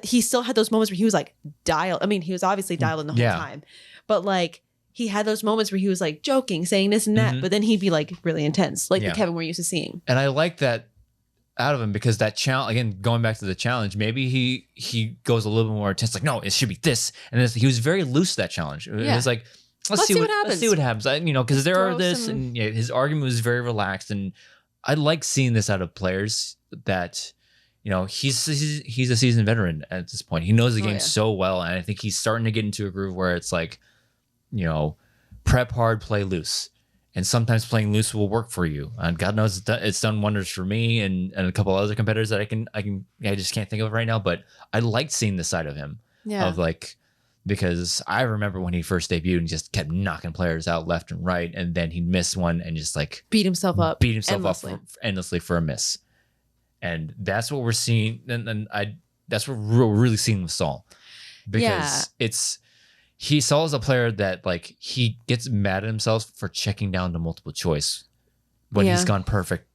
he still had those moments where he was like dialed. I mean, he was obviously dialed in the whole time, but like he had those moments where he was like joking, saying this and that, but then he'd be like really intense, like the Kevin we're used to seeing. And I like that out of him because that challenge, again, going back to the challenge, maybe he goes a little bit more intense, like, no, it should be this. And he was very loose to that challenge. It was like, let's see what happens. Let's see what happens. Because there are this, and his argument was very relaxed. And I like seeing this out of players that, he's a seasoned veteran at this point. He knows the game so well. And I think he's starting to get into a groove where it's like, prep hard, play loose. And sometimes playing loose will work for you. And God knows it's done wonders for me and a couple other competitors that I just can't think of right now. But I liked seeing this side of him. Yeah. Of like, because I remember when he first debuted and just kept knocking players out left and right. And then he'd miss one and just like beat himself up endlessly for a miss. And that's what we're seeing. And that's what we're really seeing with Saul. Because Saul is a player that like he gets mad at himself for checking down to multiple choice when he's gone perfect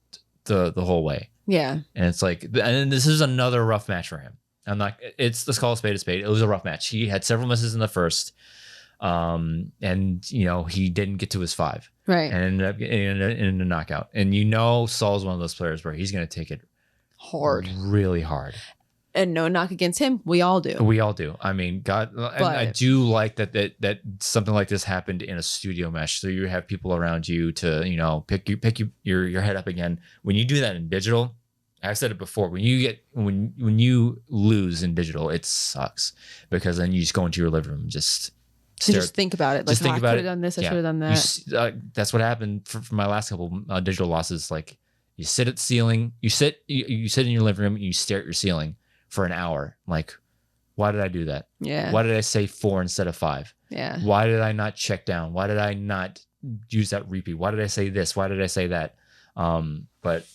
the whole way. Yeah. And it's like, and this is another rough match for him. Let's call a spade a spade. It was a rough match. He had several misses in the first. And he didn't get to his 5. Right. And ended up in a knockout. And Saul's one of those players where he's going to take it hard. Really hard. And no knock against him. We all do. We all do. I mean, God, and I do like that something like this happened in a studio mesh. So you have people around you to, pick your head up again. When you do that in digital, I've said it before, when you lose in digital, it sucks because then you just go into your living room and just think about it. Like, I could have done this. I should have done that. That's what happened for my last couple digital losses. Like you sit at the ceiling, you sit in your living room and you stare at your ceiling for an hour. Like, why did I do that? Yeah. Why did I say 4 instead of 5? Yeah. Why did I not check down? Why did I not use that repeat? Why did I say this? Why did I say that? But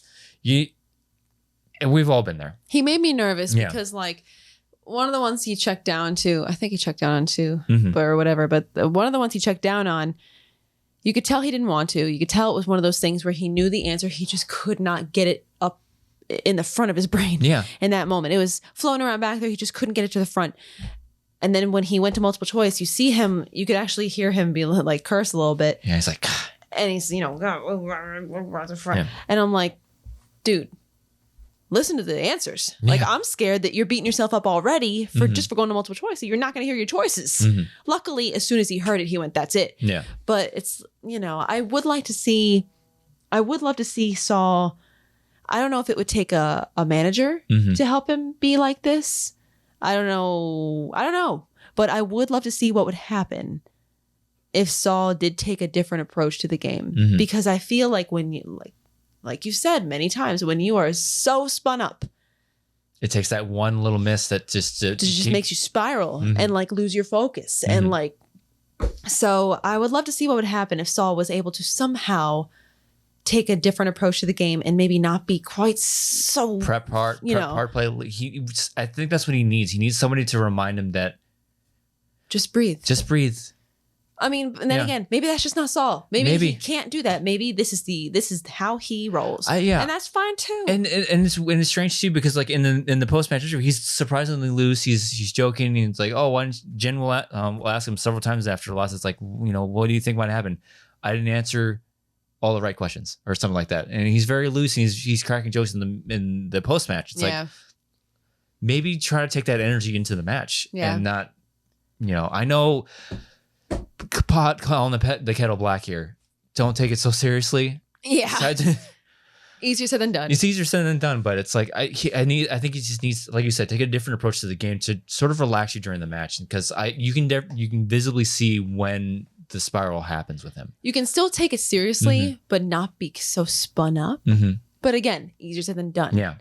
and we've all been there. He made me nervous because like one of the ones he checked down to, I think he checked down on 2 or whatever, but one of the ones he checked down on, you could tell he didn't want to. You could tell it was one of those things where he knew the answer. He just could not get it up in the front of his brain. Yeah. In that moment, it was floating around back there. He just couldn't get it to the front. And then when he went to multiple choice, you see him, you could actually hear him be like curse a little bit. Yeah. He's like, and he's, the front. Yeah. And I'm like, dude, listen to the answers. Yeah. Like, I'm scared that you're beating yourself up already for just for going to multiple choice. So you're not going to hear your choices. Luckily, as soon as he heard it, he went, that's it. Yeah. But it's, I would love to see Saul. I don't know if it would take a manager to help him be like this. I don't know. But I would love to see what would happen if Saul did take a different approach to the game. Because I feel like when you, like you said many times, when you are so spun up, it takes that one little miss that just makes you spiral and like lose your focus. And like, so I would love to see what would happen if Saul was able to somehow take a different approach to the game and maybe not be quite so prep hard play. I think that's what he needs. He needs somebody to remind him that just breathe. I mean, and then again, maybe that's just not Saul. Maybe he can't do that. Maybe this is how he rolls. And that's fine too. And it's strange too because like in the post match interview, he's surprisingly loose. He's joking. And it's like, oh, why Jen will ask him several times after the loss. It's like, what do you think might happen? I didn't answer all the right questions or something like that. And he's very loose. And he's cracking jokes in the post match. It's like maybe try to take that energy into the match and not, I know. Pot calling the kettle black here. Don't take it so seriously. Yeah. Easier said than done. It's easier said than done, but it's like I think he just needs, like you said, take a different approach to the game to sort of relax you during the match because you can visibly see when the spiral happens with him. You can still take it seriously, but not be so spun up. But again, easier said than done. Yeah.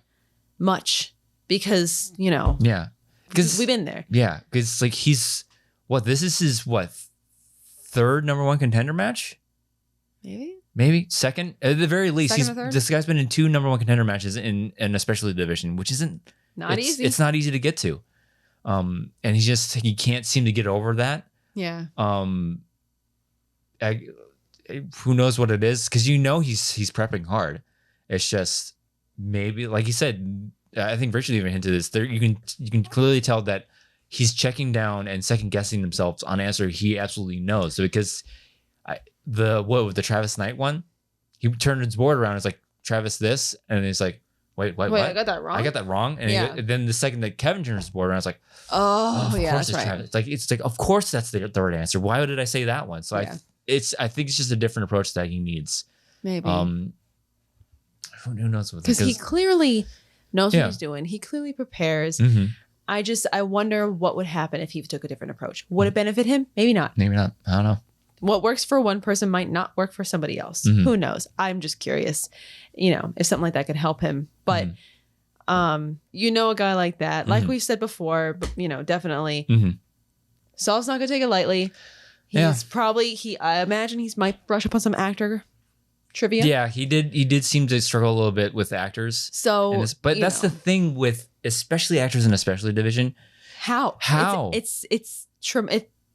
Much because Yeah. Because we've been there. Yeah. Because like this is his 3rd number 1 contender match? Maybe second at the very least. This guy's been in 2 number 1 contender matches in especially the division, which isn't easy. It's not easy to get to. And he can't seem to get over that. Yeah. I, who knows what it is? Because he's prepping hard. It's just maybe, like you said, I think Richard even hinted this. There, you can clearly tell that he's checking down and second guessing himself on an answer he absolutely knows. So because the Travis Knight one, he turned his board around. It's like, Travis this, and he's like, wait, what? I got that wrong. I got that wrong. And then the second that Kevin turns his board around, it's like, oh yeah, that's right. Travis. It's like, of course that's the right answer. Why did I say that one? So I think it's just a different approach that he needs. Maybe. Who knows what? Because he clearly knows what he's doing. He clearly prepares. Mm-hmm. I wonder what would happen if he took a different approach. Would it benefit him? Maybe not. Maybe not. I don't know. What works for one person might not work for somebody else. Mm-hmm. Who knows? I'm just curious, if something like that could help him. But, a guy like that, like we said before, definitely. Mm-hmm. Saul's not going to take it lightly. He's probably, I imagine he might brush up on some actor trivia. Yeah, he did seem to struggle a little bit with actors. So, but that's the thing with especially actors in a specialty division. How?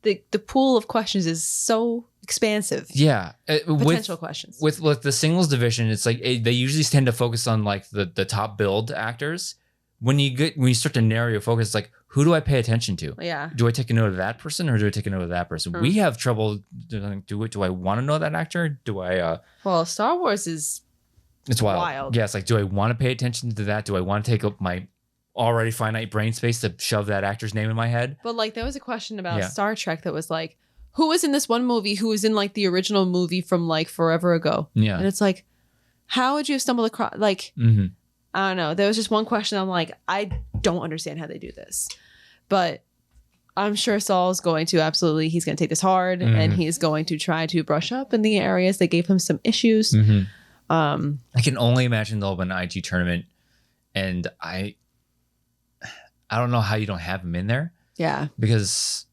The pool of questions is so expansive. Yeah, potential questions with the singles division. It's like they usually tend to focus on like the top billed actors. When you start to narrow your focus, it's like, who do I pay attention to? Yeah. Do I take a note of that person or do I take a note of that person? We have trouble. Do I want to know that actor? Do I? Well, Star Wars is. It's wild. Yeah, it's like, do I want to pay attention to that? Do I want to take up my already finite brain space to shove that actor's name in my head? But like, there was a question about Star Trek that was like, who was in this one movie who was in like the original movie from like forever ago? Yeah. And it's like, how would you have stumbled across, like, I don't know. There was just one question. I'm like, I don't understand how they do this, but I'm sure Saul's going to he's going to take this hard and he's going to try to brush up in the areas that gave him some issues. I can only imagine they'll have an IG tournament, and I don't know how you don't have him in there. Yeah. Because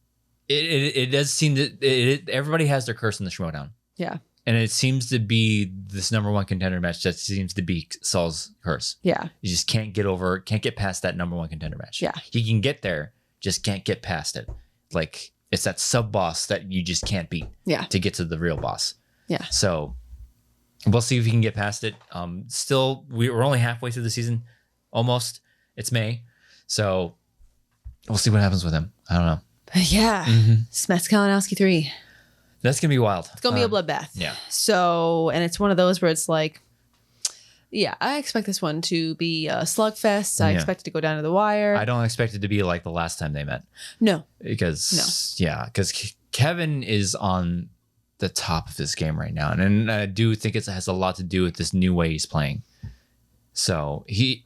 it does seem that everybody has their curse in the Schmoedown. Yeah. And it seems to be this number one contender match that seems to be Saul's curse. Yeah. You just can't get past that number one contender match. Yeah. He can get there, just can't get past it. Like, it's that sub boss that you just can't beat. Yeah. To get to the real boss. Yeah. So we'll see if he can get past it. Still, we're only halfway through the season. Almost. It's May. So we'll see what happens with him. I don't know. But yeah. Smets Kalinowski 3. That's going to be wild. It's going to be a bloodbath. Yeah. So, and it's one of those where it's like, yeah, I expect this one to be a slugfest. I expect it to go down to the wire. I don't expect it to be like the last time they met. No. Because Kevin is on the top of this game right now. And I do think it has a lot to do with this new way he's playing. So he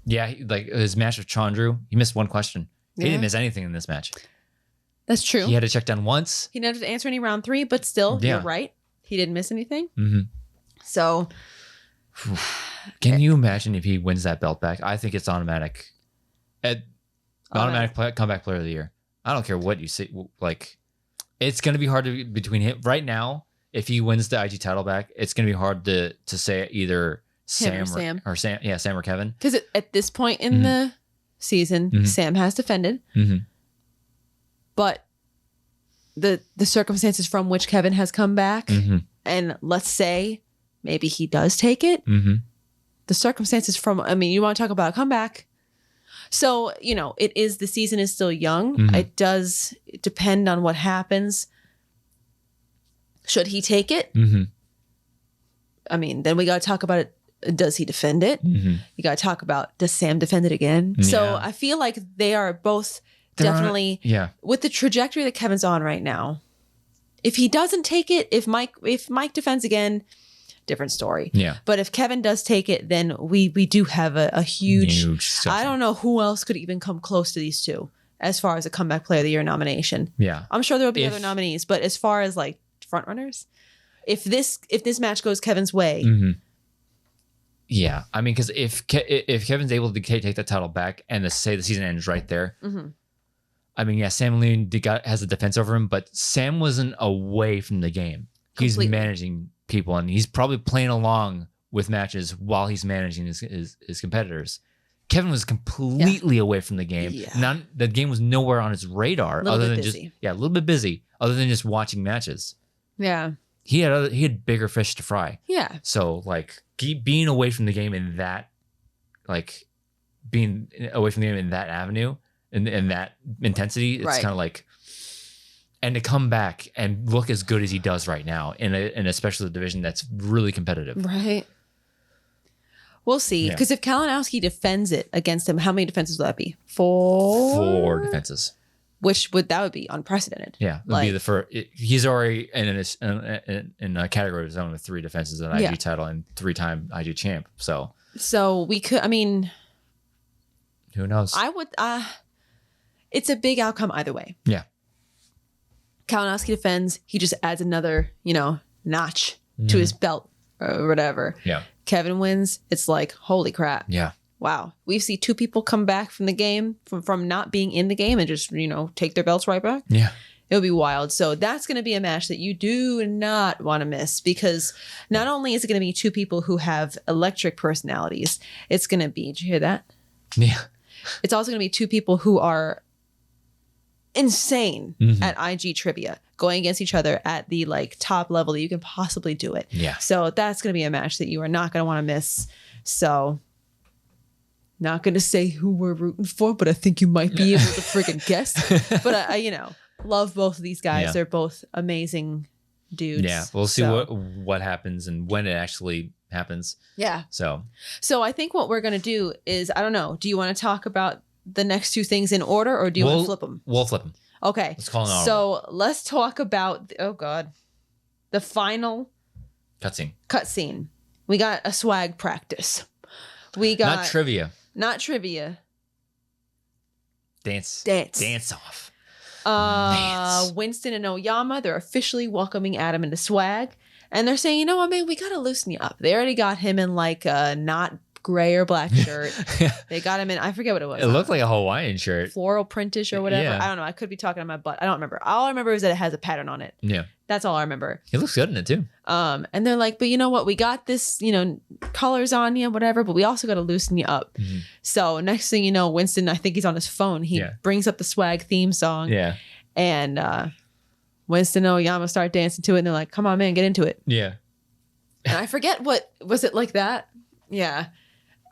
his match with Chandru, he missed one question. He didn't miss anything in this match. That's true. He had to check down once. He didn't have to answer any round 3, but still, you're right. He didn't miss anything. So, can you imagine if he wins that belt back? I think it's automatic. Comeback player of the year. I don't care what you say. Like, it's going to be hard to between him right now. If he wins the IG title back, it's going to be hard to say either Sam or Sam. Yeah, Sam or Kevin. Because at this point in the season, Sam has defended. But the circumstances from which Kevin has come back, and let's say maybe he does take it. The circumstances you want to talk about a comeback. So, the season is still young. It does depend on what happens. Should he take it? Then we got to talk about it. Does he defend it? You got to talk about, does Sam defend it again? Yeah. So I feel like they are both definitely with the trajectory that Kevin's on right now. If he doesn't take it, if Mike defends again, different story. Yeah. But if Kevin does take it, then we do have a huge I don't know who else could even come close to these two as far as a comeback player of the year nomination. Yeah. I'm sure there will be other nominees, but as far as like front runners, if this match goes Kevin's way. Yeah. I mean, because if Kevin's able to take that title back and say the season ends right there. I mean, Sam Lean has a defense over him, but Sam wasn't away from the game. He's managing people, and he's probably playing along with matches while he's managing his competitors. Kevin was completely away from the game. Yeah. The game was nowhere on his radar other than busy. a little bit busy, other than just watching matches. Yeah. He had bigger fish to fry. Yeah. So like being away from the game in that, like being away from the game in that avenue and that intensity, it's kind of like, and to come back and look as good as he does right now in a special division that's really competitive. Right. We'll see. Because if Kalinowski defends it against him, how many defenses will that be? 4? 4 defenses. That would be unprecedented. Yeah, it'll be the first. He's already in a category of his own with 3 defenses, an IG title, and 3-time IG champ. So we could. I mean, who knows? I would. It's a big outcome either way. Yeah. Kalinowski defends. He just adds another, notch to his belt or whatever. Yeah. Kevin wins. It's like, holy crap. Yeah. Wow. We see 2 people come back from the game, from not being in the game and just, take their belts right back. Yeah. It would be wild. So that's going to be a match that you do not want to miss, because not only is it going to be 2 people who have electric personalities, it's going to be, did you hear that? Yeah. It's also going to be 2 people who are insane at IG trivia, going against each other at the top level that you can possibly do it. Yeah. So that's going to be a match that you are not going to want to miss. So not going to say who we're rooting for, but I think you might be able to freaking guess. But I love both of these guys. Yeah. They're both amazing dudes. Yeah. We'll see what happens and when it actually happens. Yeah. So I think what we're going to do is, I don't know, do you want to talk about the next 2 things in order, or do you want to flip them? We'll flip them. Okay. Let's call it an So let's talk about, the final cutscene. We got a swag practice. We got not trivia. Dance off. Winston and Oyama, they're officially welcoming Adam into swag, and they're saying, you know what, man, we gotta loosen you up. They already got him in a not gray or black shirt. They got him in, I forget what it was. It looked like a Hawaiian shirt. Floral printish or whatever. Yeah. I don't know. I could be talking on my butt. I don't remember. All I remember is that it has a pattern on it. Yeah. That's all I remember. It looks good in it too. And they're like, but you know what? We got this, colors on you, whatever, but we also got to loosen you up. Mm-hmm. So next thing you know, Winston, I think he's on his phone. He brings up the swag theme song. Yeah. And Winston and Oyama start dancing to it. And they're like, come on, man, get into it. Yeah. And I forget was it like that? Yeah.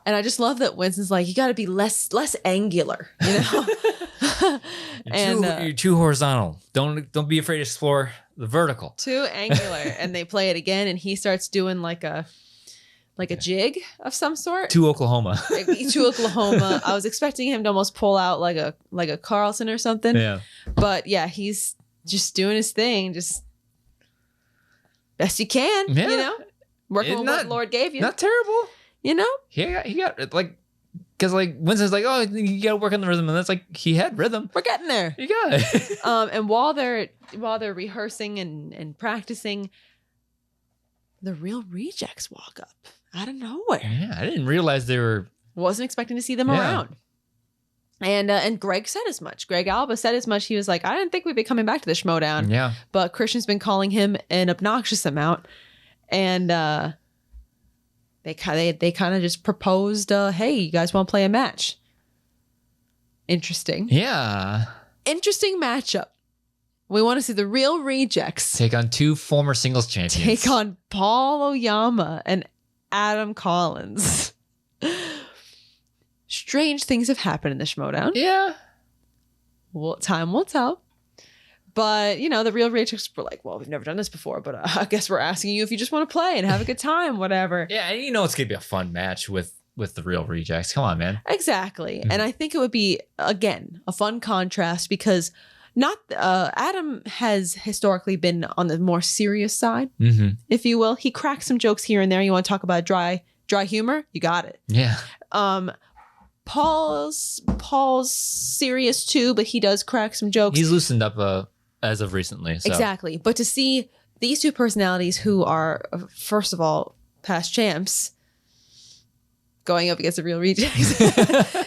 And I just love that Winston's like, you got to be less angular, You're too horizontal. Don't be afraid to explore the vertical. Too angular. And they play it again, and he starts doing like a jig of some sort. To Oklahoma. To Oklahoma. I was expecting him to almost pull out like a Carlson or something. Yeah. But yeah, he's just doing his thing, just best you can. Yeah. Working with what the Lord gave you. Not terrible. He got because Winston's like, oh, you got to work on the rhythm, and that's he had rhythm. We're getting there. You got it. And while they're rehearsing and practicing, the Real Rejects walk up out of nowhere. Yeah, I didn't realize they were. Wasn't expecting to see them around. And Greg said as much. Greg Alba said as much. He was like, I didn't think we'd be coming back to the Schmoedown. Yeah. But Christian's been calling him an obnoxious amount, and they kind of just proposed, hey, you guys want to play a match? Interesting. Yeah. Interesting matchup. We want to see the Real Rejects take on 2 former singles champions. Take on Paul Oyama and Adam Collins. Strange things have happened in the Schmoedown. Yeah. Well, time will tell. But, the Real Rejects were like, well, we've never done this before, but I guess we're asking you if you just want to play and have a good time, whatever. Yeah, and it's going to be a fun match with the Real Rejects. Come on, man. Exactly. Mm-hmm. And I think it would be, again, a fun contrast because Adam has historically been on the more serious side, if you will. He cracks some jokes here and there. You want to talk about dry humor? You got it. Yeah. Paul's serious too, but he does crack some jokes. He's loosened up as of recently. So. Exactly. But to see these 2 personalities who are, first of all, past champs going up against the Real Rejects,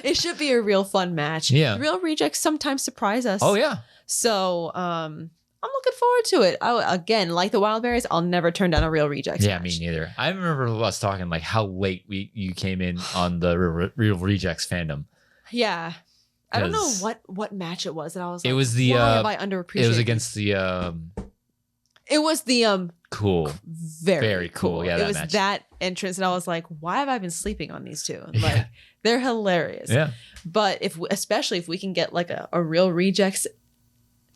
it should be a real fun match. Yeah. The Real Rejects sometimes surprise us. Oh, yeah. So I'm I'm looking forward to it. Again, like the Wildberries, I'll never turn down a Real Rejects Yeah, match. me neither. I remember us talking like how late you came in on the Real Rejects fandom. Yeah. I don't know what match it was that I was like, it was the why have I underappreciated? It was against the it was the cool. Very cool. Yeah, it was match. that entrance, and I was like, why have I been sleeping on these two? Like they're hilarious. Yeah. But especially if we can get like a Real Rejects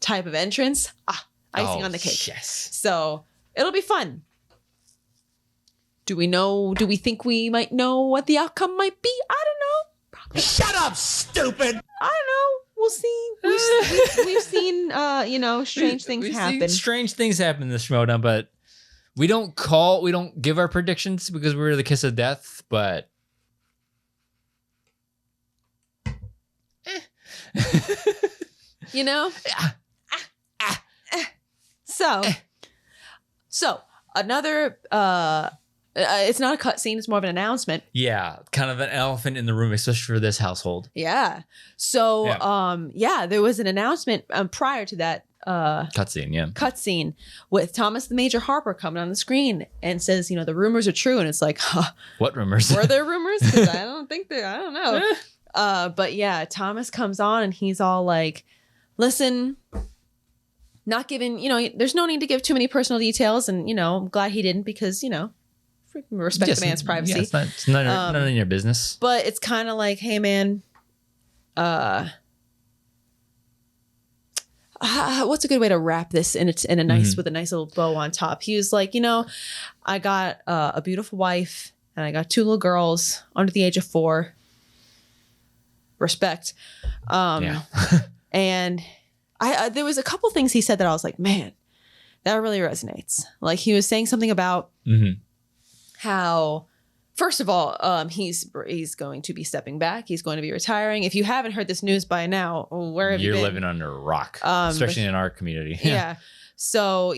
type of entrance, icing on the cake. Yes. So it'll be fun. Do we think we might know what the outcome might be? I don't know. Probably. Shut up, stupid! I don't know. We'll see. We've seen, strange things happen. Strange things happen in the Schmoedown, but we don't give our predictions because we're the kiss of death, but you know? So another, it's not a cutscene, it's more of an announcement. yeah, kind of an elephant in the room, especially for this household. Yeah. So, there was an announcement prior to that cutscene with Thomas the Major Harper coming on the screen and says, the rumors are true. And it's like, What rumors? were there rumors? Because I don't know. But yeah, Thomas comes on and he's all like, listen, not giving, there's no need to give too many personal details. And, I'm glad he didn't because, respect the man's privacy. Yeah, it's none of your business. But it's kind of like, hey, man, what's a good way to wrap this in a nice with a nice little bow on top? He was like, I got a beautiful wife and I got 2 little girls under the age of 4. Respect. And I there was a couple things he said that I was like, man, that really resonates. Like he was saying something about how, first of all, he's going to be stepping back. He's going to be retiring. If you haven't heard this news by now, where have you been? You're living under a rock, especially in our community. Yeah. So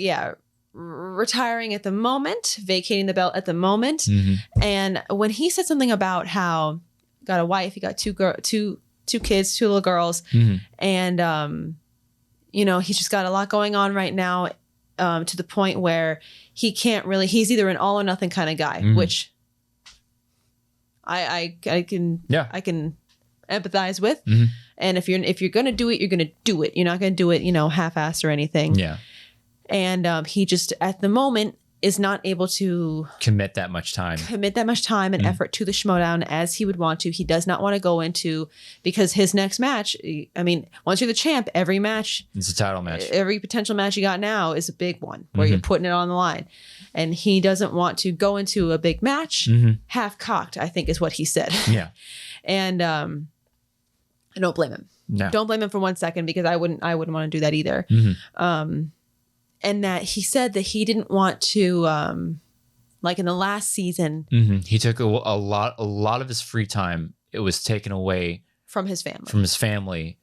retiring at the moment, vacating the belt at the moment. And when he said something about how got a wife, he got 2 kids, 2 little girls, and he's just got a lot going on right now, to the point where he can't really. He's either an all or nothing kind of guy, which I can empathize with. And if you're gonna do it, you're gonna do it. You're not gonna do it, half-assed or anything. Yeah. And he just at the moment is not able to commit that much time and effort to the Schmoedown as he would want to. He does not want to go into, because his next match, I mean, once you're the champ, every match, it's a title match. Every potential match you got now is a big one where you're putting it on the line. And he doesn't want to go into a big match half cocked, I think is what he said. Yeah. And I don't blame him. No. Don't blame him for 1 second, because I wouldn't want to do that either. And that he said that he didn't want to, like in the last season, he took a lot of his free time. It was taken away from his family,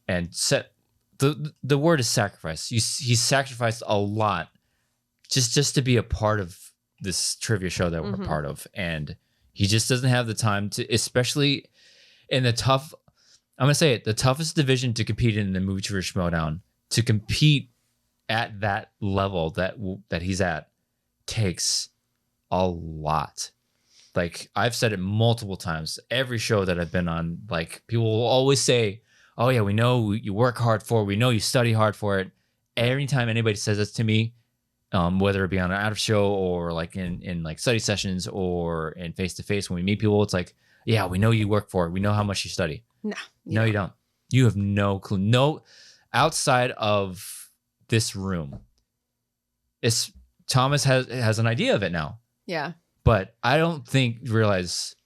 and set the word is sacrifice. He sacrificed a lot just to be a part of this trivia show that we're a part of, and he just doesn't have the time to, especially in the tough. I'm gonna say it, the toughest division to compete in the Movie Trivia Schmoedown, to compete at that level that he's at takes a lot. Like I've said it multiple times, every show that I've been on, like people will always say, oh yeah, we know you work hard for it. We know you study hard for it. Every time anybody says this to me, whether it be on an out of show or like in like study sessions or in face-to-face when we meet people, it's like, yeah, we know you work for it. We know how much you study. No, you don't. You have no clue. No, outside of this room, Thomas has an idea of it now. Yeah. But I don't realize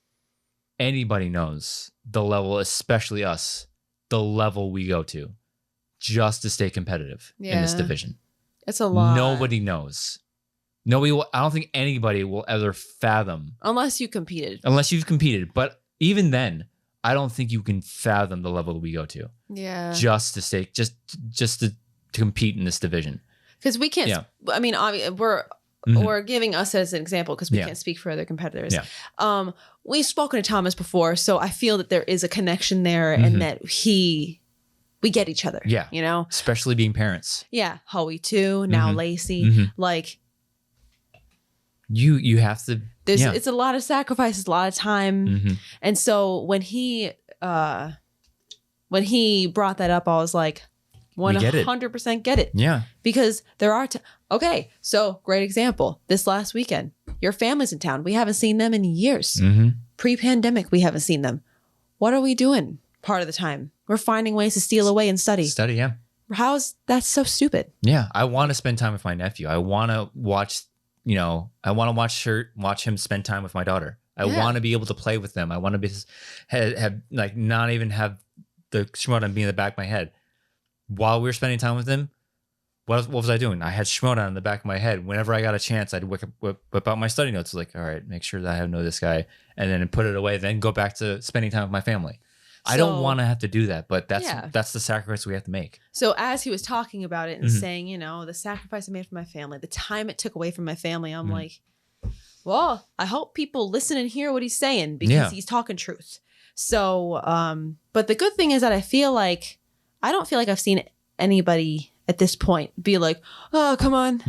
anybody knows the level, especially us, the level we go to just to stay competitive in this division. It's a lot. Nobody knows. Nobody will. I don't think anybody will ever fathom. Unless you've competed. But even then, I don't think you can fathom the level we go to. Yeah. Just to stay, just to compete in this division. Because we can't. Yeah. I mean, we're giving us as an example because we can't speak for other competitors. Yeah. We've spoken to Thomas before, so I feel that there is a connection there, and that we we get each other. Yeah. You know? Especially being parents. Yeah. Hoey too. Now Lacey. Like you have to. It's a lot of sacrifices, a lot of time. And so when he brought that up, I was like, 100% get it. Yeah. Because there are okay, so great example. This last weekend, your family's in town. We haven't seen them in years. Pre-pandemic, we haven't seen them. What are we doing part of the time? We're finding ways to steal away and study. Yeah. How's that so stupid? Yeah. I want to spend time with my nephew. I want to watch, watch him spend time with my daughter. I want to be able to play with them. I want to be have like not even have the Schmoedown be in the back of my head. While we were spending time with him, what was I doing? I had Schmoedown in the back of my head. Whenever I got a chance, I'd whip out my study notes. Like, all right, make sure that I know this guy, and then put it away. Then go back to spending time with my family. I don't want to have to do that, but that's the sacrifice we have to make. So as he was talking about it and saying, the sacrifice I made for my family, the time it took away from my family, I'm like, well, I hope people listen and hear what he's saying because he's talking truth. So, but the good thing is that I don't feel like I've seen anybody at this point be like, oh, come on.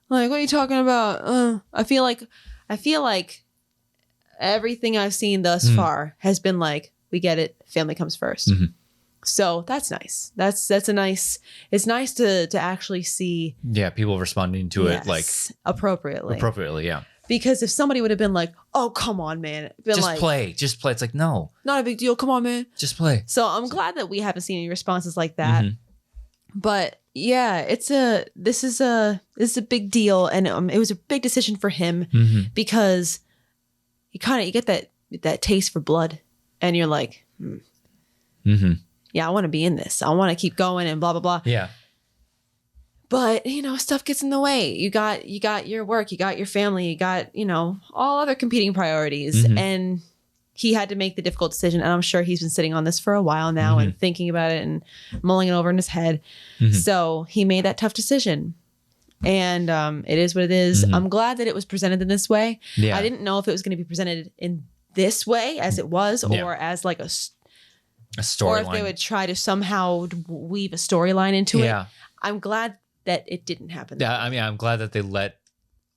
Like, what are you talking about? I feel like everything I've seen thus far has been like, we get it. Family comes first. So that's nice. It's nice to actually see. Yeah. People responding to it like appropriately. Yeah. Because if somebody would have been like, oh, come on, man. Just play. It's like, no. Not a big deal. Come on, man. Just play. So I'm glad that we haven't seen any responses like that. But yeah, this is a big deal. And it was a big decision for him because you get that taste for blood and you're like, yeah, I want to be in this. I want to keep going and blah, blah, blah. Yeah. But, stuff gets in the way. You got your work, you got your family, you got, all other competing priorities. And he had to make the difficult decision. And I'm sure he's been sitting on this for a while now and thinking about it and mulling it over in his head. So he made that tough decision. And it is what it is. I'm glad that it was presented in this way. Yeah. I didn't know if it was going to be presented in this way as it was or as like a storyline. Or if they would try to somehow weave a storyline into it. I'm glad that it didn't happen. Yeah, I mean, I'm glad that they let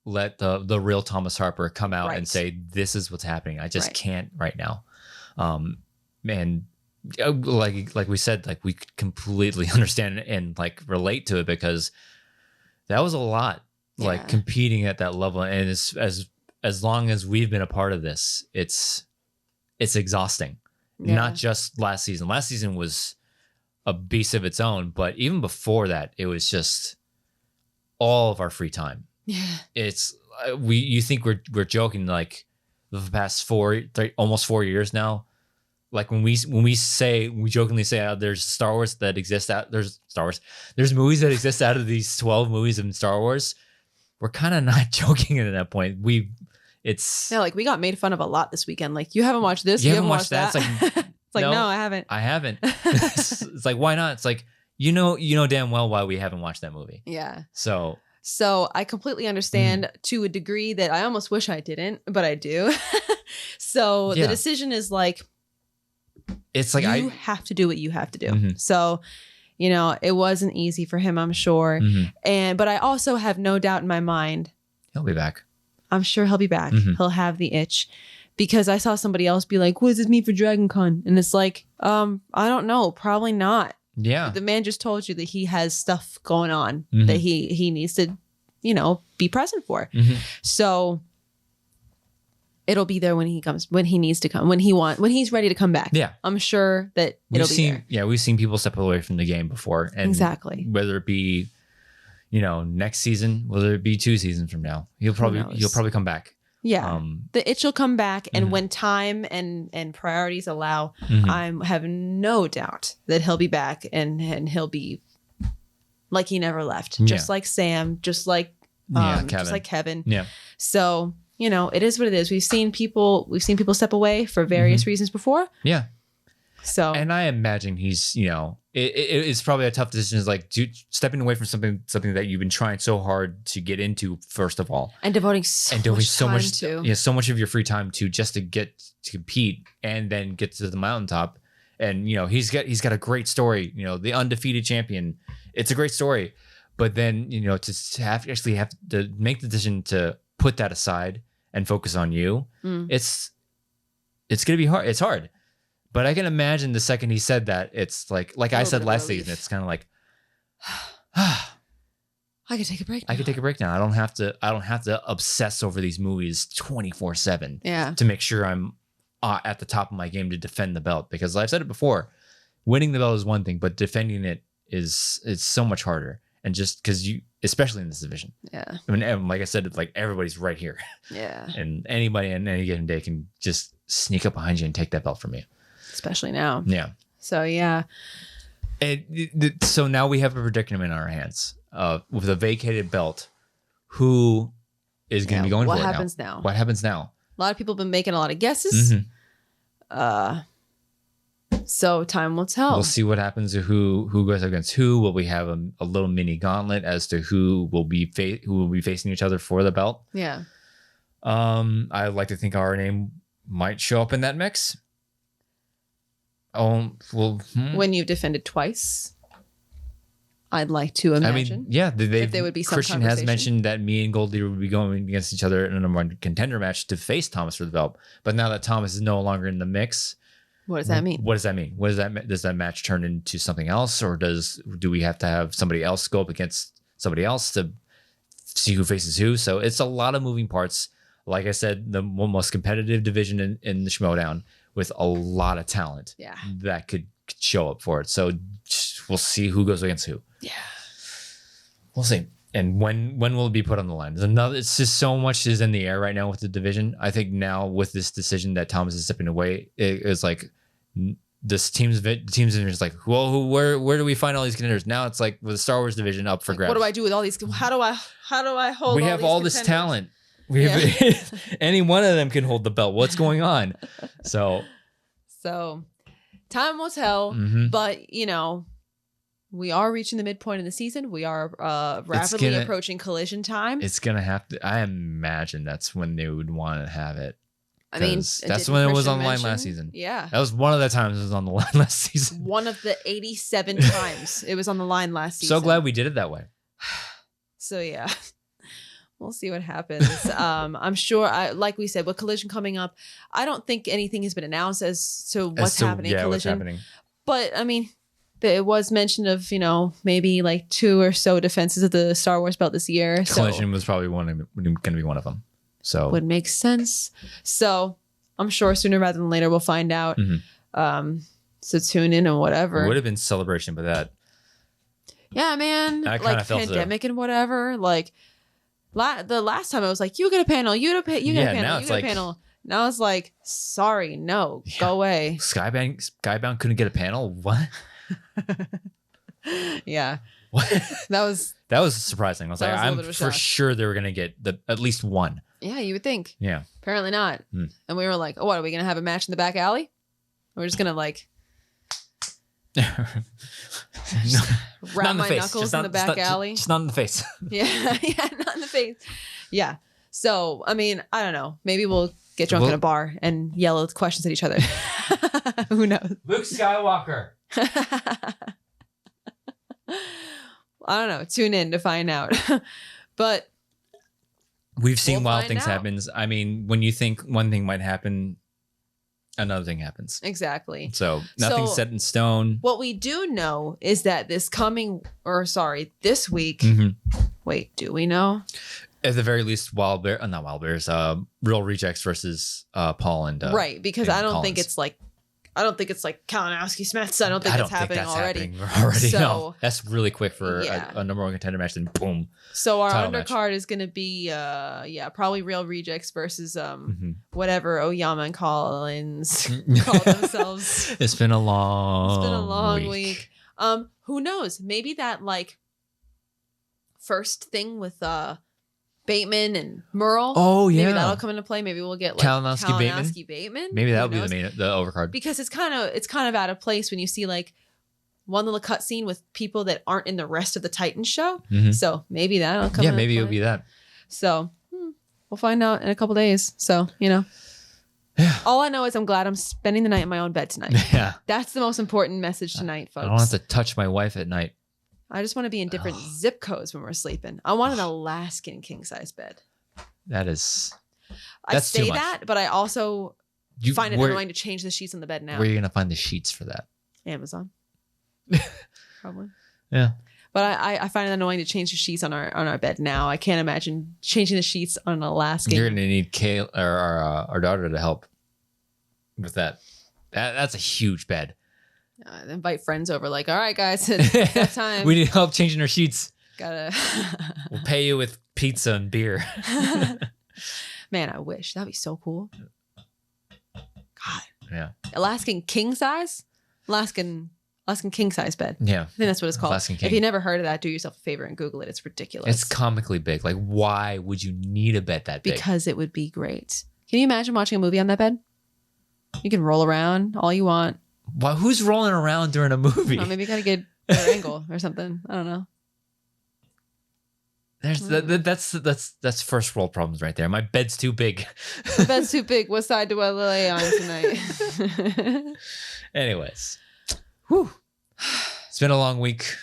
the real Thomas Harper come out and say, this is what's happening. I just can't right now. And like we said, like we completely understand and like relate to it because that was a lot, like competing at that level. And as long as we've been a part of this, it's exhausting. Not just last season. Last season was a beast of its own, but even before that, it was just all of our free time. Yeah, it's you think we're joking like the past almost 4 years now. Like when we jokingly say there's Star Wars that exists there's movies that exist out of these 12 movies in Star Wars. We're kind of not joking at that point. Like we got made fun of a lot this weekend. Like, you haven't watched this, you haven't watched that. It's like, no, I haven't. It's like, why not? It's like, you know damn well why we haven't watched that movie. Yeah. So I completely understand to a degree that I almost wish I didn't, but I do. So the decision is like, it's like you have to do what you have to do. So, it wasn't easy for him, I'm sure. But I also have no doubt in my mind he'll be back. I'm sure he'll be back. He'll have the itch. Because I saw somebody else be like, what does this mean for Dragon Con? And it's like, I don't know. Probably not. Yeah. The man just told you that he has stuff going on that he needs to, be present for. So it'll be there when he needs to come, when he's ready to come back. Yeah. I'm sure that it'll be there. Yeah. We've seen people step away from the game before. And exactly. Whether it be, next season, whether it be 2 seasons from now, he'll probably come back. Yeah, the itch will come back, and when time and priorities allow, I have no doubt that he'll be back, and he'll be like he never left, just like Sam, just like Kevin. Yeah. So it is what it is. We've seen people step away for various reasons before. Yeah. So, and I imagine he's, it's probably a tough decision. Is like stepping away from something that you've been trying so hard to get into, first of all, and devoting so much so much of your free time to just to get to compete and then get to the mountaintop. and he's got a great story. The undefeated champion. It's a great story, but then to have to make the decision to put that aside and focus on you, it's gonna be hard. It's hard, but I can imagine the second he said that, it's like I said last season, it's kind of like, I could take a break now. I could take a break now. I don't have to obsess over these movies 24/7. Yeah. To make sure I'm at the top of my game to defend the belt, because I've said it before, winning the belt is one thing, but defending it is so much harder. And just because especially in this division. Yeah. I mean, like I said, like everybody's right here. Yeah. And anybody on any given day can just sneak up behind you and take that belt from you. Especially now. Yeah. So yeah. So now we have a predicament in our hands. With a vacated belt, who is going to be going for it now? What happens now? A lot of people have been making a lot of guesses. So time will tell. We'll see what happens to who goes against who. Will we have a little mini gauntlet as to who will be facing each other for the belt? Yeah. I'd like to think our name might show up in that mix. When you've defended twice. I'd like to imagine. I mean, yeah, there would be some Christian has mentioned that me and Goldie would be going against each other in a number one contender match to face Thomas for the belt. But now that Thomas is no longer in the mix, what does that mean? What does that mean? Does that match turn into something else, or do we have to have somebody else go up against somebody else to see who faces who? So it's a lot of moving parts. Like I said, the most competitive division in the Schmoedown, with a lot of talent. Yeah. That could show up for it. So we'll see who goes against who. Yeah. We'll see. And when will it be put on the line? It's just so much is in the air right now with the division. I think now with this decision that Thomas is stepping away, it's like this team's is like, well, where do we find all these contenders? Now it's like with the Star Wars division up for grabs. What do I do with all these? How do I hold? We have all this talent. We have any one of them can hold the belt. What's going on? So time will tell. But we are reaching the midpoint of the season. We are rapidly approaching collision time. It's gonna have to. I imagine that's when they would want to have it. I mean, that's when it was on the line last season. Yeah, that was one of the times it was on the line last season. One of the 87 times it was on the line last season. So glad we did it that way. So yeah. We'll see what happens. I'm sure, like we said, with Collision coming up, I don't think anything has been announced as to what's happening in Collision. What's happening. But, I mean, it was mentioned of, maybe like 2 or so defenses of the Star Wars belt this year. Collision was probably going to be one of them. So would make sense. So I'm sure sooner rather than later we'll find out. So tune in and whatever. It would have been celebration, but that. Yeah, man. Like pandemic and whatever. Like, the last time I was like, you get a panel, you get a panel. Now it's like, sorry, no, go away. Skybound couldn't get a panel? What? Yeah. What? That was surprising. I was like, I'm for sure they were gonna get at least one. Yeah, you would think. Yeah. Apparently not. And we were like, oh, what, are we gonna have a match in the back alley? We're just gonna like wrap my knuckles in the back alley. Just not in the face. Yeah, not in the face. Yeah. So, I mean, I don't know. Maybe we'll get drunk in a bar and yell questions at each other. Who knows? Luke Skywalker. I don't know. Tune in to find out. But we've seen wild things happen. I mean, when you think one thing might happen, another thing happens. Exactly. So nothing's set in stone. What we do know is that this week. Wait, do we know? At the very least, not Wildberries, Real Rejects versus Paul and right, because I don't think it's like Kalinowski Smets. I don't think it's happening already. So, no, that's really quick for a number one contender match. Then boom. So our undercard is going to be probably Real Rejects versus whatever Oyama and Collins call themselves. It's been a long week. Who knows? Maybe that like first thing with Bateman and Merle. Oh yeah, maybe that'll come into play. Maybe we'll get like Kalinowski Bateman. Maybe that'll be the overcard, because it's kind of out of place when you see like one little cutscene with people that aren't in the rest of the Titan show. So maybe that'll come. Yeah, maybe it'll be that. So we'll find out in a couple days. So Yeah. All I know is I'm glad I'm spending the night in my own bed tonight. Yeah. That's the most important message tonight, folks. I don't have to touch my wife at night. I just want to be in different zip codes when we're sleeping. I want an Alaskan king size bed. That's I too say much. that, but I also find it annoying to change the sheets on the bed now. Where are you going to find the sheets for that? Amazon. Probably. Yeah. But I find it annoying to change the sheets on our bed now. I can't imagine changing the sheets on an Alaskan. You're going to need Kay or our daughter to help with that. That's a huge bed. Invite friends over, like, all right, guys, it's that time. We need help changing our sheets. Gotta. We'll pay you with pizza and beer. Man, I wish. That'd be so cool. God. Yeah. Alaskan king size? Alaskan king size bed. Yeah. I think that's what it's called. Alaskan king. If you never heard of that, do yourself a favor and Google it. It's ridiculous. It's comically big. Like, why would you need a bed that big? Because it would be great. Can you imagine watching a movie on that bed? You can roll around all you want. Why, who's rolling around during a movie? Oh, maybe you gotta get a better angle or something. I don't know. That's first world problems right there. My bed's too big. The bed's too big. What side do I lay on tonight? Anyways, whew. It's been a long week.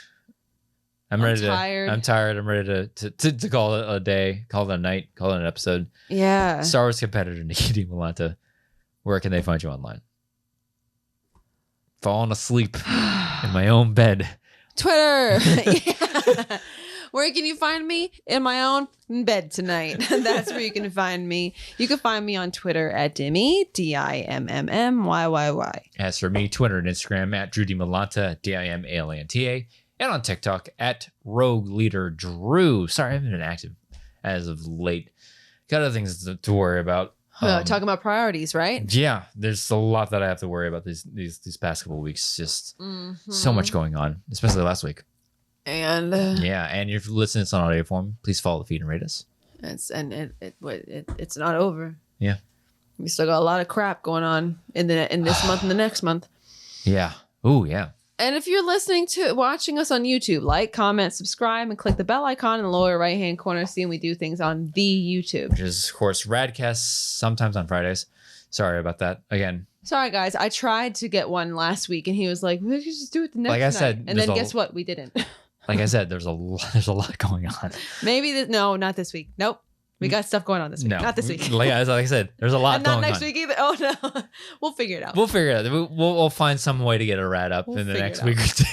I'm tired. I'm tired. I'm ready to call it a day, call it a night, call it an episode. Yeah. Star Wars competitor Nicki Dimalanta. Where can they find you online? Falling asleep in my own bed. Twitter. Yeah. Where can you find me? In my own bed tonight. That's where you can find me. You can find me on Twitter at Dimmy, DIMMMYYY. As for me, Twitter and Instagram at Drew Dimalanta, DIMALANTA, and on TikTok at Rogue Leader Drew. Sorry, I haven't been active as of late. Got other things to worry about. Talking about priorities, right? Yeah, there's a lot that I have to worry about these past couple of weeks. Just so much going on, especially last week. And yeah, and if you're listening to this on audio form, please follow the feed and rate us. It's not over. Yeah, we still got a lot of crap going on in this month and the next month. Yeah. Oh yeah. And if you're watching us on YouTube, like, comment, subscribe, and click the bell icon in the lower right-hand corner, seeing we do things on the YouTube. Which is, of course, Radcast, sometimes on Fridays. Sorry about that. Again. Sorry, guys. I tried to get one last week, and he was like, "We should just do it the next night." Like I said, and then guess what? We didn't. Like I said, there's a lot going on. Maybe no, not this week. Nope. We got stuff going on this week. No. Not this week. Like I said, there's a lot going on. Not next week either. Oh, no. We'll figure it out. We'll figure it out. We'll find some way to get a rad up in the next week or two.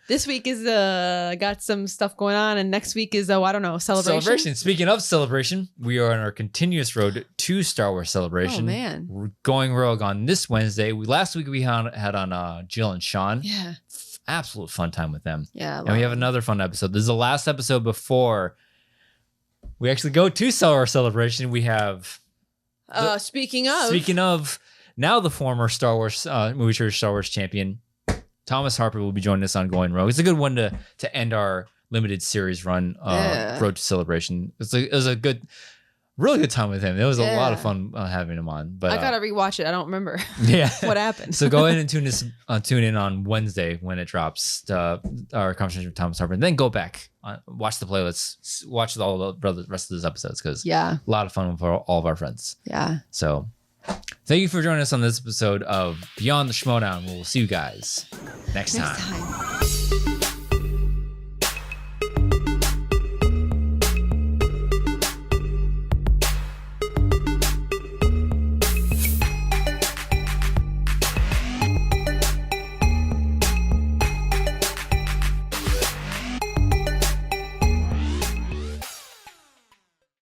This week is got some stuff going on, and next week is I don't know, celebration. Speaking of celebration, we are on our continuous road to Star Wars Celebration. Oh man, we're going rogue on this Wednesday. Last week we had on Jill and Sean. Yeah, absolute fun time with them. Yeah, and we have another fun episode. This is the last episode before we actually go to Star Wars Celebration. We have speaking of now the former Star Wars movie church Star Wars champion. Thomas Harper will be joining us on Going Rogue. It's a good one to end our limited series run, Road to Celebration. It was a really good time with him. It was a lot of fun having him on. But I gotta rewatch it. I don't remember. Yeah, what happened. So go ahead and tune in on Wednesday when it drops. Our conversation with Thomas Harper, and then go back, watch the playlists, watch all the rest of those episodes because a lot of fun for all of our friends. Yeah. So. Thank you for joining us on this episode of Beyond the Schmoedown. We'll see you guys next time.